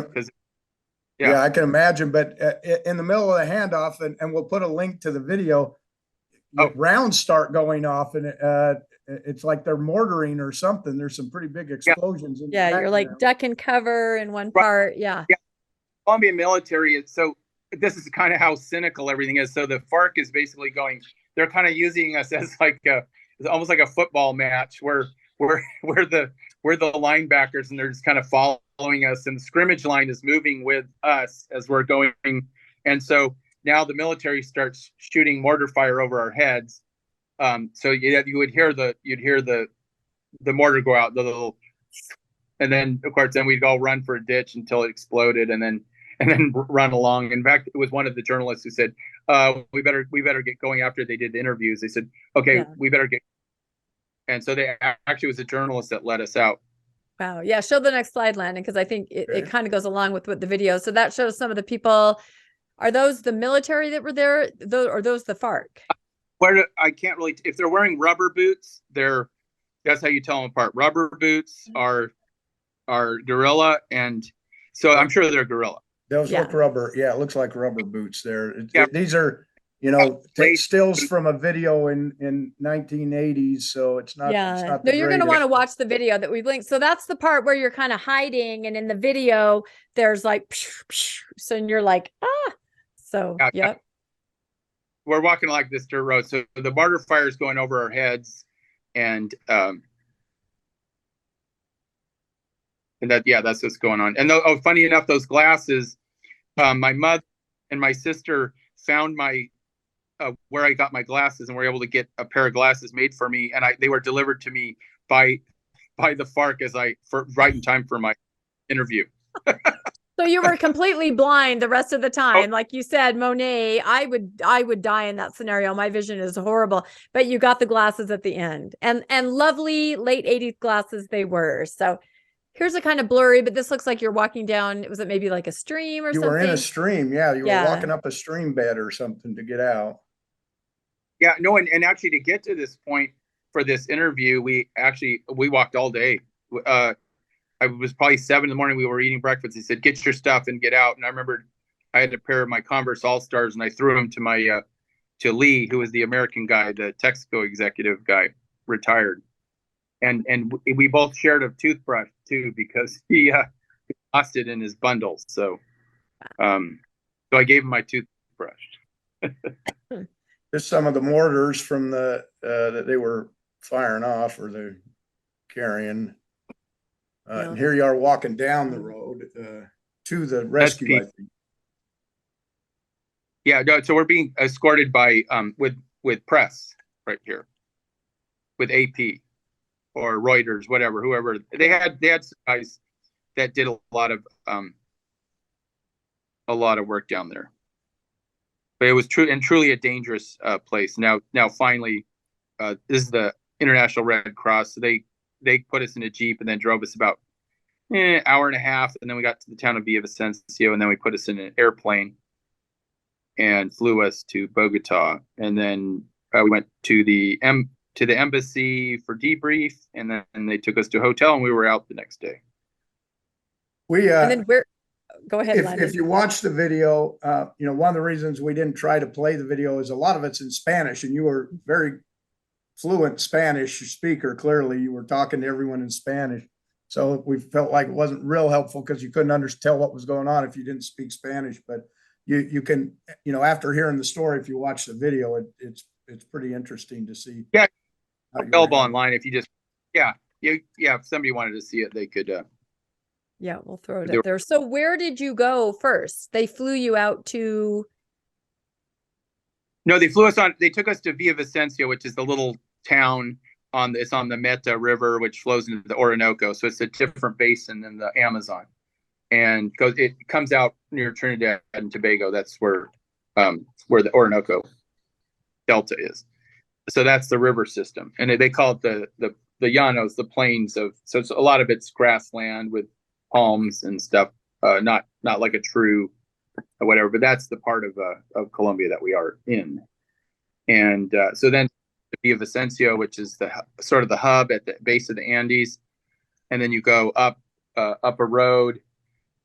I can imagine. But in the middle of the handoff, and we'll put a link to the video. Rounds start going off, and it's like they're mortaring or something. There's some pretty big explosions. You're like duck and cover in one part. Yeah. Colombian military. So this is kind of how cynical everything is. So the FARC is basically they're kind of using us as it's almost like a football match where the linebackers, and they're just kind of following us, and the scrimmage line is moving with us as we're going. And so now the military starts shooting mortar fire over our heads. So you would hear the mortar go out, the little, and then of course we'd all run for a ditch until it exploded, and then run along. In fact, it was one of the journalists who said, we better get going. After they did the interviews, they said, okay, we better get. And so they actually was a journalist that let us out. Wow. Yeah. Show the next slide, Landon, because I think it kind of goes along with what the video. So that shows some of the people. Are those the military that were there? Or those the FARC? I can't really. If they're wearing rubber boots, that's how you tell them apart. Rubber boots are guerrilla, and so I'm sure they're guerrilla. Those look rubber. Yeah, it looks like rubber boots there. These are, take stills from a video in 1980s, so it's not. It's not no, you're going to want to watch the video that we've linked. So that's the part where you're kind of hiding, and in the video there's like, so and you're like, ah. So we're walking like this dirt road, so the mortar fire is going over our heads, and that's what's going on. And funny enough, those glasses, my mother and my sister found my where I got my glasses, and were able to get a pair of glasses made for me, and they were delivered to me by the FARC right in time for my interview. So you were completely blind the rest of the time. Like you said, Monet, I would die in that scenario. My vision is horrible, but you got the glasses at the end, and lovely late 80s glasses they were. So here's a kind of blurry, but this looks like you're walking down. Was it maybe like a stream or something? You were in a stream. Yeah. You were walking up a stream bed or something to get out. Yeah, no. And actually to get to this point for this interview, we walked all day. It was probably 7 in the morning. We were eating breakfast. He said, "Get your stuff and get out." And I remember I had a pair of my Converse All-Stars, and I threw them to to Lee, who was the American guy, the Texaco executive guy, retired. And we both shared a toothbrush too, because he lost it in his bundles. So I gave him my toothbrush. There's some of the mortars from that they were firing off, or they're carrying. And here you are walking down the road to the rescue, I think. Yeah, no, so we're being escorted by with press right here, with AP or Reuters, whoever. They had guys that did a lot of work down there. But it was truly a dangerous place. Now finally, this is the International Red Cross. So they put us in a Jeep and then drove us about an hour and a half, and then we got to the town of Villavicencio, and then we put us in an airplane and flew us to Bogota, and then we went to the embassy for debrief, and then they took us to a hotel, and we were out the next day. And then go ahead. If you watch the video, one of the reasons we didn't try to play the video is a lot of it's in Spanish, and you were very fluent Spanish speaker. Clearly, you were talking to everyone in Spanish. So we felt like it wasn't real helpful because you couldn't tell what was going on if you didn't speak Spanish. But you can, after hearing the story, if you watch the video, it's pretty interesting to see. Yeah, available online. If you just, if somebody wanted to see it, they could. We'll throw it up there. So where did you go first? They flew you out to. No, they took us to Villavicencio, which is the little town it's on the Meta River, which flows into the Orinoco. So it's a different basin than the Amazon. and it comes out near Trinidad and Tobago. That's where the Orinoco Delta is. So that's the river system, and they call it the llanos, the plains of. So it's a lot of it's grassland with palms and stuff. Not like a true whatever, but that's the part of Colombia that we are in. And so then Via Vicencio, which is the sort of the hub at the base of the Andes, and then you go up a road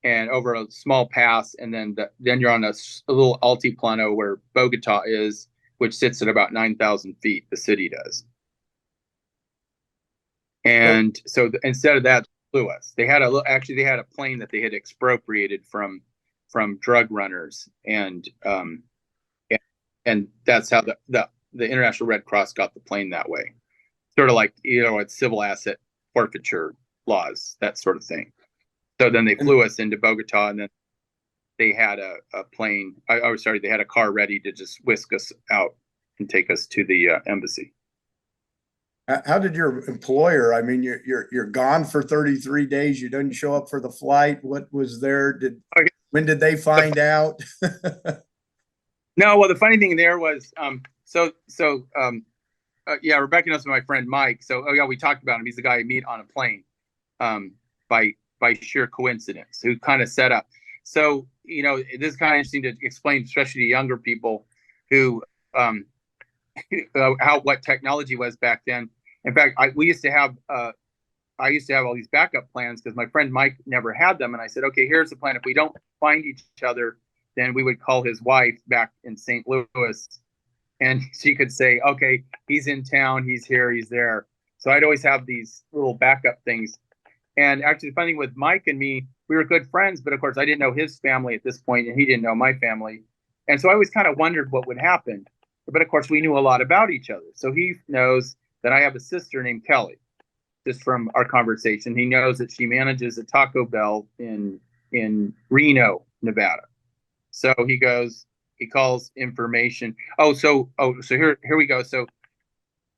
and over a small pass, and then you're on a little altiplano where Bogota is, which sits at about 9,000 feet. The city does. And so instead of that, they flew us. They had a plane that they had expropriated from drug runners, and that's how the International Red Cross got the plane that way. Sort of like, it's civil asset forfeiture laws, that sort of thing. So then they flew us into Bogota, and then they had a plane. They had a car ready to just whisk us out and take us to the embassy. How did your employer? I mean, you're gone for 33 days. You didn't show up for the flight. What was there? When did they find out? No, well, the funny thing there was, Rebecca knows my friend Mike. So, we talked about him. He's the guy I meet on a plane, by sheer coincidence, who kind of set up. So, this is kind of interesting to explain, especially to younger people who, what technology was back then. In fact, I used to have all these backup plans because my friend Mike never had them. And I said, okay, here's the plan. If we don't find each other, then we would call his wife back in St. Louis, and she could say, okay, he's in town, he's here, he's there. So I'd always have these little backup things. And actually, the funny thing with Mike and me, we were good friends, but of course I didn't know his family at this point, and he didn't know my family. And so I always kind of wondered what would happen. But of course, we knew a lot about each other. So he knows that I have a sister named Kelly, just from our conversation. He knows that she manages a Taco Bell in Reno, Nevada. So he calls information. So here we go. So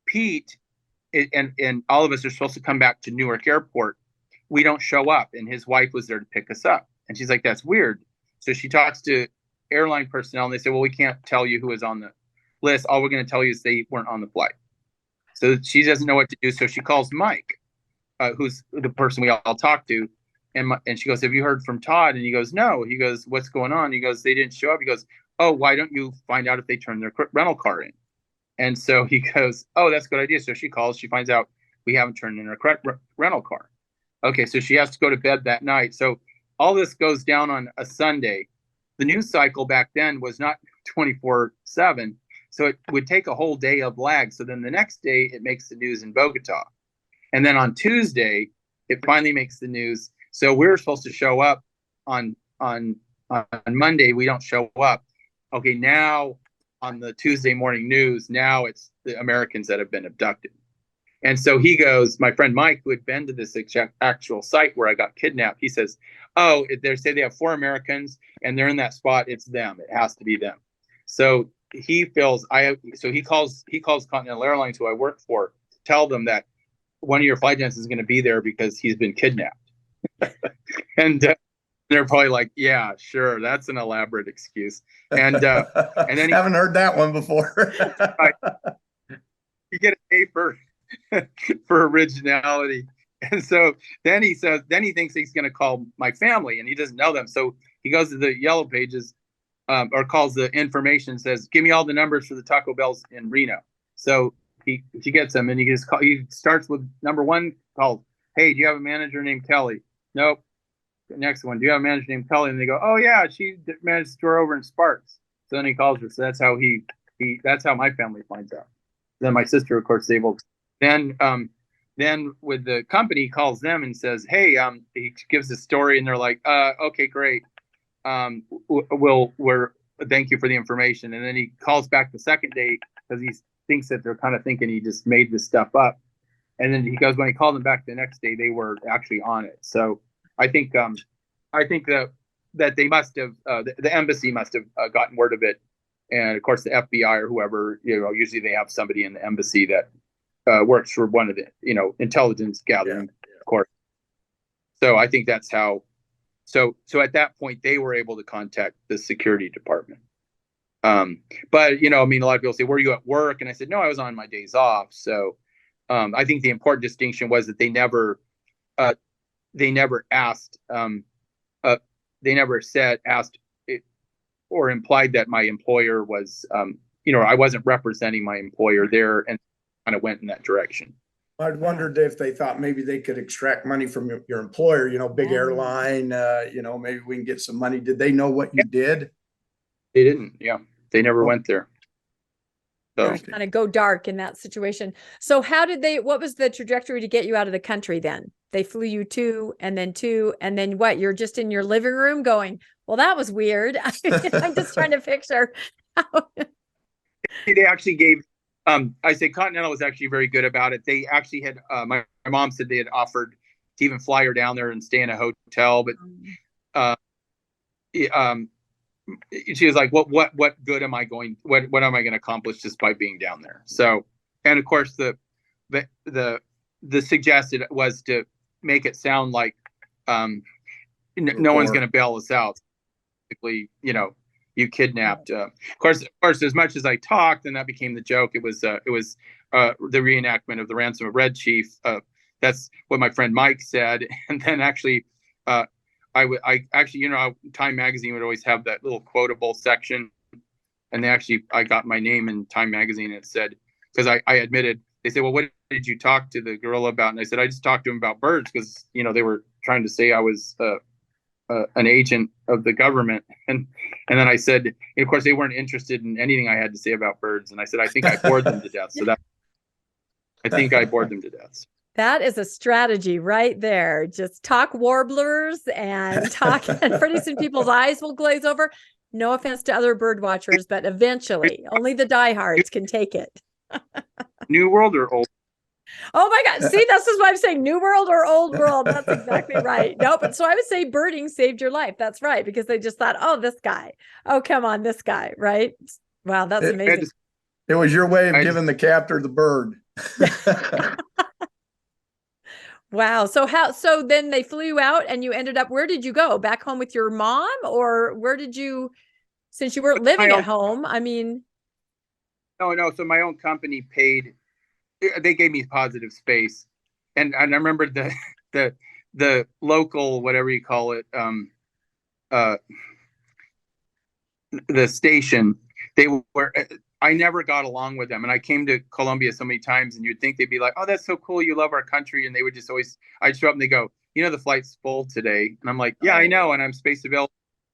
Pete and all of us are supposed to come back to Newark Airport. We don't show up, and his wife was there to pick us up. And she's like, that's weird. So she talks to airline personnel, and they say, well, we can't tell you who is on the list. All we're going to tell you is they weren't on the flight. So she doesn't know what to do. So she calls Mike, who's the person we all talk to. And she goes, have you heard from Todd? And he goes, no. He goes, what's going on? He goes, they didn't show up. He goes, oh, why don't you find out if they turned their rental car in? And so he goes, oh, that's a good idea. So she calls, she finds out we haven't turned in our rental car. Okay, so she has to go to bed that night. So all this goes down on a Sunday. The news cycle back then was not 24/7. So it would take a whole day of lag. So then the next day it makes the news in Bogota. And then on Tuesday, it finally makes the news. So we're supposed to show up on Monday. We don't show up. Okay, now on the Tuesday morning news, now it's the Americans that have been abducted. And so he goes, my friend Mike, who had been to this actual site where I got kidnapped, he says, oh, they say they have 4 Americans and they're in that spot. It's them. It has to be them. So he feels he calls Continental Airlines, who I work for, to tell them that one of your flight attendants is going to be there because he's been kidnapped. And they're probably like, yeah, sure, that's an elaborate excuse. And then haven't heard that one before. You get a A for originality. And so then he thinks he's going to call my family, and he doesn't know them. So he goes to the Yellow Pages, or calls the information, and says, give me all the numbers for the Taco Bells in Reno. So he gets them, and he starts with number 1 called, hey, do you have a manager named Kelly? Nope. The next one, do you have a manager named Kelly? And they go, oh yeah, she managed a store over in Sparks. So then he calls her. So that's how that's how my family finds out. Then my sister, of course, is able to. Then with the company, he calls them and says, hey, he gives the story, and they're like, okay, great. We're thank you for the information. And then he calls back the second day because he thinks that they're kind of thinking he just made this stuff up. And then he goes, when he called them back the next day, they were actually on it. So I think that they must have, the embassy must have gotten word of it. And of course, the FBI or whoever, usually they have somebody in the embassy that works for one of the, intelligence gathering, of course. So I think that's how So at that point, they were able to contact the security department. But, you know, I mean, a lot of people say, were you at work? And I said, no, I was on my days off. So I think the important distinction was that they never asked, they never asked it, or implied that my employer was, you know, I wasn't representing my employer there, and kind of went in that direction. I'd wondered if they thought maybe they could extract money from your employer, you know, big airline, you know, maybe we can get some money. Did they know what you did? They didn't. Yeah. They never went there. So kind of go dark in that situation. So what was the trajectory to get you out of the country then? They flew you to, and then what? You're just in your living room going, well, that was weird. I'm just trying to picture. They actually gave, I say Continental was actually very good about it. They actually had, my mom said they had offered to even fly her down there and stay in a hotel, but she was like, what good am I going, what am I going to accomplish just by being down there? So, and of course the suggested was to make it sound like, no one's going to bail us out. Basically, you know, you kidnapped, of course, as much as I talked, and that became the joke. It was the reenactment of the ransom of Red Chief. That's what my friend Mike said. And then actually, I actually, you know, Time Magazine would always have that little quotable section. And I got my name in Time Magazine. And it said, because I admitted, they said, well, what did you talk to the gorilla about? And I said, I just talked to him about birds, because, you know, they were trying to say I was an agent of the government. And then I said, and of course, they weren't interested in anything I had to say about birds. And I said, I think I bored them to death. So I think I bored them to death. That is a strategy right there. Just talk warblers and pretty soon people's eyes will glaze over. No offense to other bird watchers, but eventually only the diehards can take it. New World or Old? Oh my God. See, this is what I'm saying. New World or Old World. That's exactly right. No, but so I would say birding saved your life. That's right. Because they just thought, oh, this guy. Oh, come on, this guy. Right. Wow. That's amazing. It was your way of giving the captor the bird. Wow. So then they flew you out and you ended up, where did you go? Back home with your mom, or where did you, since you weren't living at home? I mean. No. So my own company paid, they gave me positive space. And I remember the local, whatever you call it, the station, I never got along with them. And I came to Colombia so many times, and you'd think they'd be like, oh, that's so cool, you love our country. And they would just always, I'd show up and they go, you know, the flight's full today. And I'm like, yeah, I know. And I'm space available.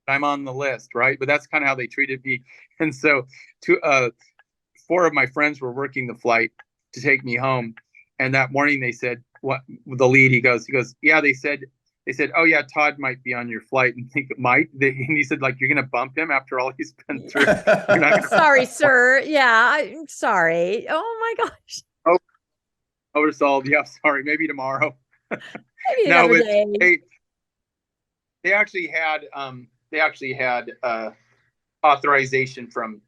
I'm on the list. Right. But that's kind of how they treated me. And so 4 of my friends were working the flight to take me home. And that morning they said, what, the lead, he goes, yeah, they said, oh yeah, Todd might be on your flight. And think it might. And he said, like, you're going to bump him after all he's been through. Sorry, sir. Yeah, I'm sorry. Oh my gosh. Oh, oversold. Yeah, sorry. Maybe tomorrow. Maybe another day. They actually had authorization from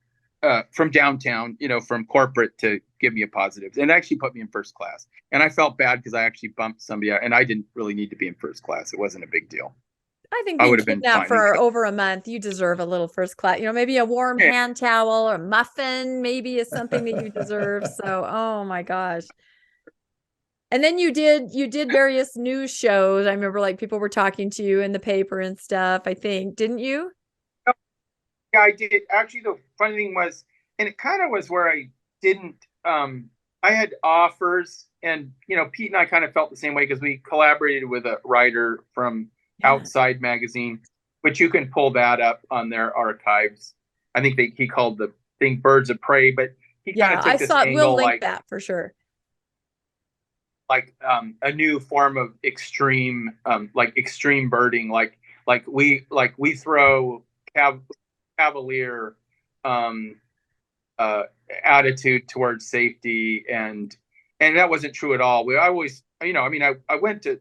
downtown, you know, from corporate to give me a positive, and actually put me in first class. And I felt bad because I actually bumped somebody out, and I didn't really need to be in first class. It wasn't a big deal. I think being kidnapped for over a month, you deserve a little first class. You know, maybe a warm hand towel or muffin maybe is something that you deserve. So, oh my gosh. And then you did various news shows. I remember, like, people were talking to you in the paper and stuff, I think, didn't you? Yeah, I did. Actually, the funny thing was, and it kind of was where I didn't, I had offers, and, you know, Pete and I kind of felt the same way because we collaborated with a writer from Outside Magazine, which you can pull that up on their archives. I think he called the thing Birds of Prey, but he kind of took this angle. We'll link that for sure. Like a new form of extreme, like extreme birding, like we throw cavalier attitude towards safety, and that wasn't true at all. I always, you know, I mean, I went to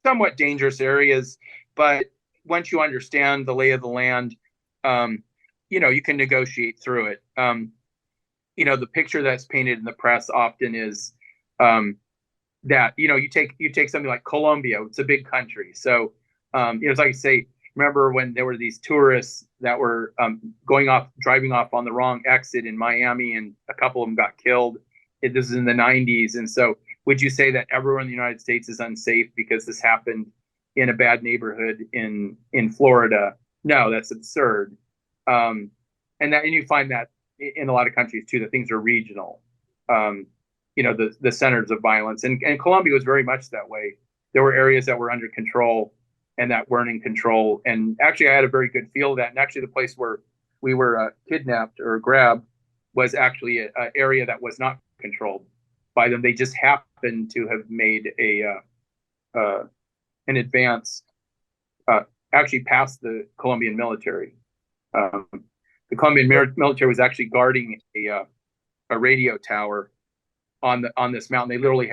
somewhat dangerous areas, but once you understand the lay of the land, you know, you can negotiate through it. You know, the picture that's painted in the press often is that, you know, you take something like Colombia. It's a big country, so It's like I say, remember when there were these tourists that were driving off on the wrong exit in Miami, and a couple of them got killed. This is in the 90s. And so would you say that everyone in the United States is unsafe because this happened in a bad neighborhood in Florida? No, that's absurd. And you find that in a lot of countries too, that things are regional. The centers of violence, and Colombia was very much that way. There were areas that were under control and that weren't in control. And actually, I had a very good feel of that. And actually, the place where we were kidnapped or grabbed was actually an area that was not controlled by them. They just happened to have made an advance, actually past the Colombian military. The Colombian military was actually guarding a radio tower on this mountain. They literally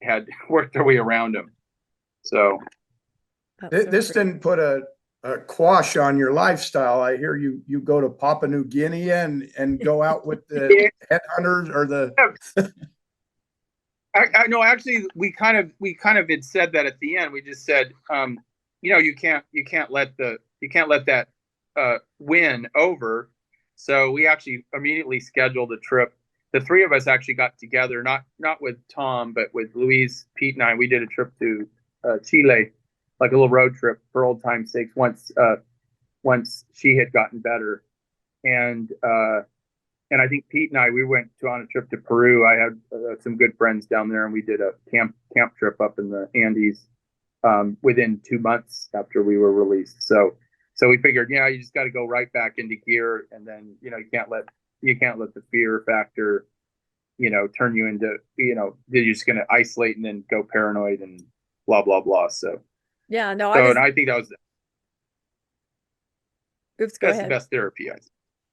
had worked their way around them. So this didn't put a quash on your lifestyle. I hear you go to Papua New Guinea and go out with the headhunters or the. No, actually, we kind of had said that at the end. We just said, you can't let that win over. So we actually immediately scheduled a trip. The three of us actually got together, not with Tom, but with Louise, Pete, and I. We did a trip to Chile, like a little road trip for old time's sake. Once she had gotten better, and I think Pete and I, we went on a trip to Peru. I had some good friends down there, and we did a camp trip up in the Andes within 2 months after we were released. So we figured, you just got to go right back into gear, and then you can't let the fear factor, turn you into, you're just going to isolate and then go paranoid and blah blah blah. So yeah, no, and I think that was that's the best therapy.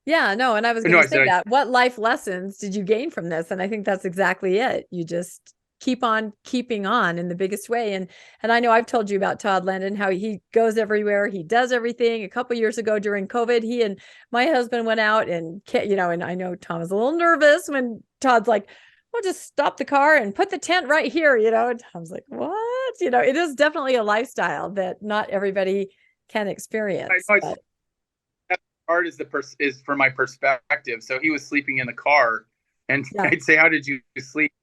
Yeah, no, and I was going to say that. What life lessons did you gain from this? And I think that's exactly it. You just keep on keeping on in the biggest way. And I know I've told you about Todd, Landon, how he goes everywhere. He does everything. A couple of years ago during COVID, he and my husband went out and, and I know Tom was a little nervous when Todd's like, well, just stop the car and put the tent right here, And Tom's like, what? It is definitely a lifestyle that not everybody can experience. Hard is from my perspective. So he was sleeping in the car, and I'd say, "How did you sleep?"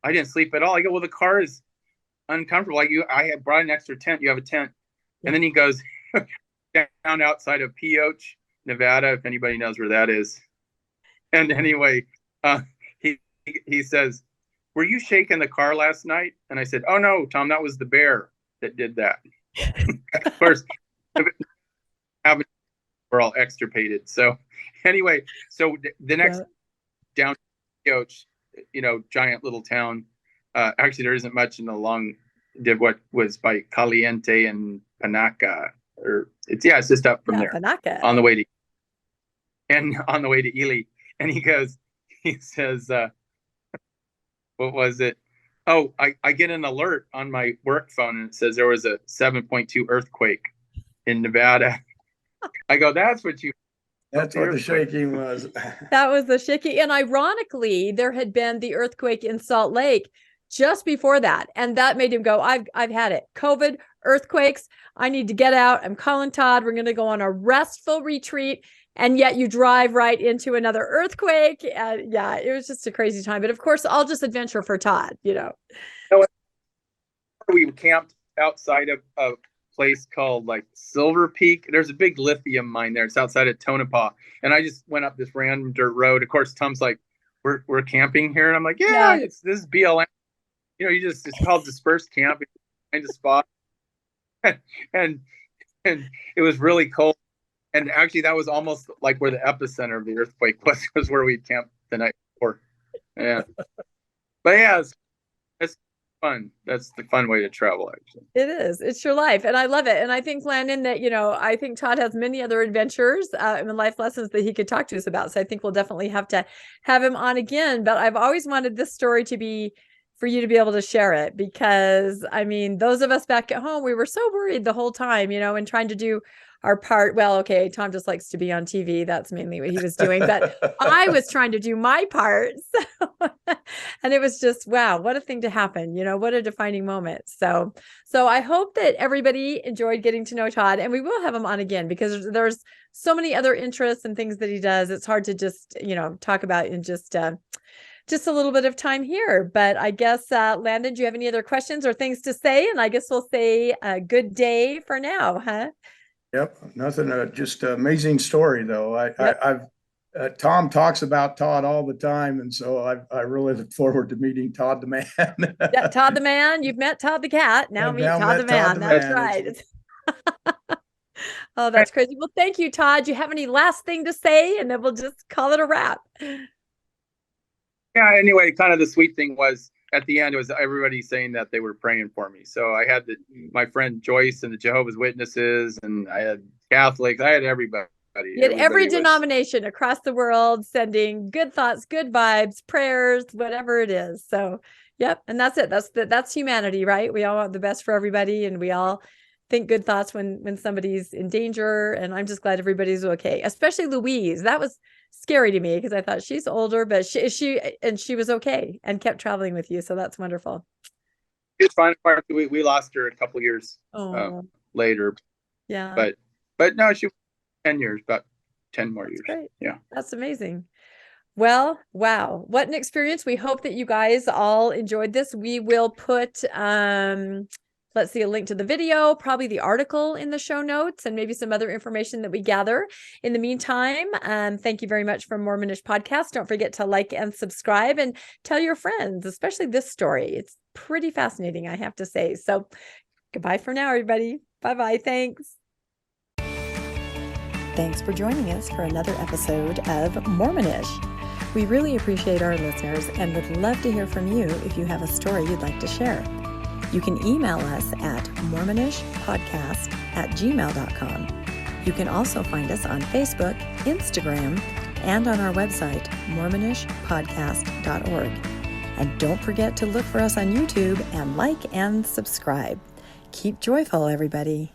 I didn't sleep at all. I go, "Well, the car is uncomfortable. I had brought an extra tent. You have a tent." And then he goes down outside of Pioche, Nevada, if anybody knows where that is. And anyway, he says, "Were you shaking the car last night?" And I said, "Oh no, Tom, that was the bear that did that." Of course, we're all extirpated. So anyway, the next down Pioche, giant little town. Actually, there isn't much in the long did what was by Caliente and Panaca, it's just up from there Panaca. on the way to Ely. And he says, what was it? Oh, I get an alert on my work phone, and it says there was a 7.2 earthquake in Nevada. I go, that's what the shaking was. That was the shaking. And ironically, there had been the earthquake in Salt Lake just before that. And that made him go, I've had it. COVID, earthquakes. I need to get out. I'm calling Todd. We're going to go on a restful retreat. And yet you drive right into another earthquake. It was just a crazy time. But of course, all just adventure for Todd, We camped outside of a place called like Silver Peak. There's a big lithium mine there. It's outside of Tonopah. And I just went up this random dirt road. Of course, Tom's like, we're camping here. And I'm like, this is BLM. It's called dispersed camp. Find a spot. and it was really cold. And actually, that was almost like where the epicenter of the earthquake was where we camped the night before. Yeah. But it's fun. That's the fun way to travel, actually. It is. It's your life. And I love it. And I think, Landon, that, I think Todd has many other adventures and life lessons that he could talk to us about. So I think we'll definitely have to have him on again. But I've always wanted this story for you to be able to share it, because those of us back at home, we were so worried the whole time, and trying to do our part. Well, okay, Tom just likes to be on TV. That's mainly what he was doing, but I was trying to do my part. So, and it was just, wow, what a thing to happen, what a defining moment. So I hope that everybody enjoyed getting to know Todd, and we will have him on again because there's so many other interests and things that he does. It's hard to just, talk about in just a little bit of time here. But I guess, Landon, do you have any other questions or things to say? And I guess we'll say a good day for now, huh? Yep. Nothing, just an amazing story though. Yep. Tom talks about Todd all the time. And so I really look forward to meeting Todd the man. Yeah, Todd the man. You've met Todd the cat. Now meet Todd the man. That's right. Oh, that's crazy. Well, thank you, Todd. Do you have any last thing to say? And then we'll just call it a wrap. Yeah, anyway, kind of the sweet thing was at the end, it was everybody saying that they were praying for me. So I had my friend Joyce and the Jehovah's Witnesses, and I had Catholics. I had everybody. You had every denomination across the world sending good thoughts, good vibes, prayers, whatever it is. So, yep. And that's it. That's humanity, right? We all want the best for everybody, and we all think good thoughts when somebody's in danger. And I'm just glad everybody's okay, especially Louise. That was scary to me because I thought she's older, but she was okay and kept traveling with you. So that's wonderful. It's fine. We lost her a couple years later. Yeah. But no, she was 10 years, about 10 more years. Great. Yeah. That's amazing. Well, wow. What an experience. We hope that you guys all enjoyed this. We will put, let's see, a link to the video, probably the article in the show notes, and maybe some other information that we gather. In the meantime, thank you very much for Mormonish Podcast. Don't forget to like and subscribe and tell your friends, especially this story. It's pretty fascinating, I have to say. So goodbye for now, everybody. Bye-bye. Thanks. Thanks for joining us for another episode of Mormonish. We really appreciate our listeners and would love to hear from you if you have a story you'd like to share. You can email us at mormonishpodcast@gmail.com. You can also find us on Facebook, Instagram, and on our website, mormonishpodcast.org. And don't forget to look for us on YouTube and like and subscribe. Keep joyful, everybody.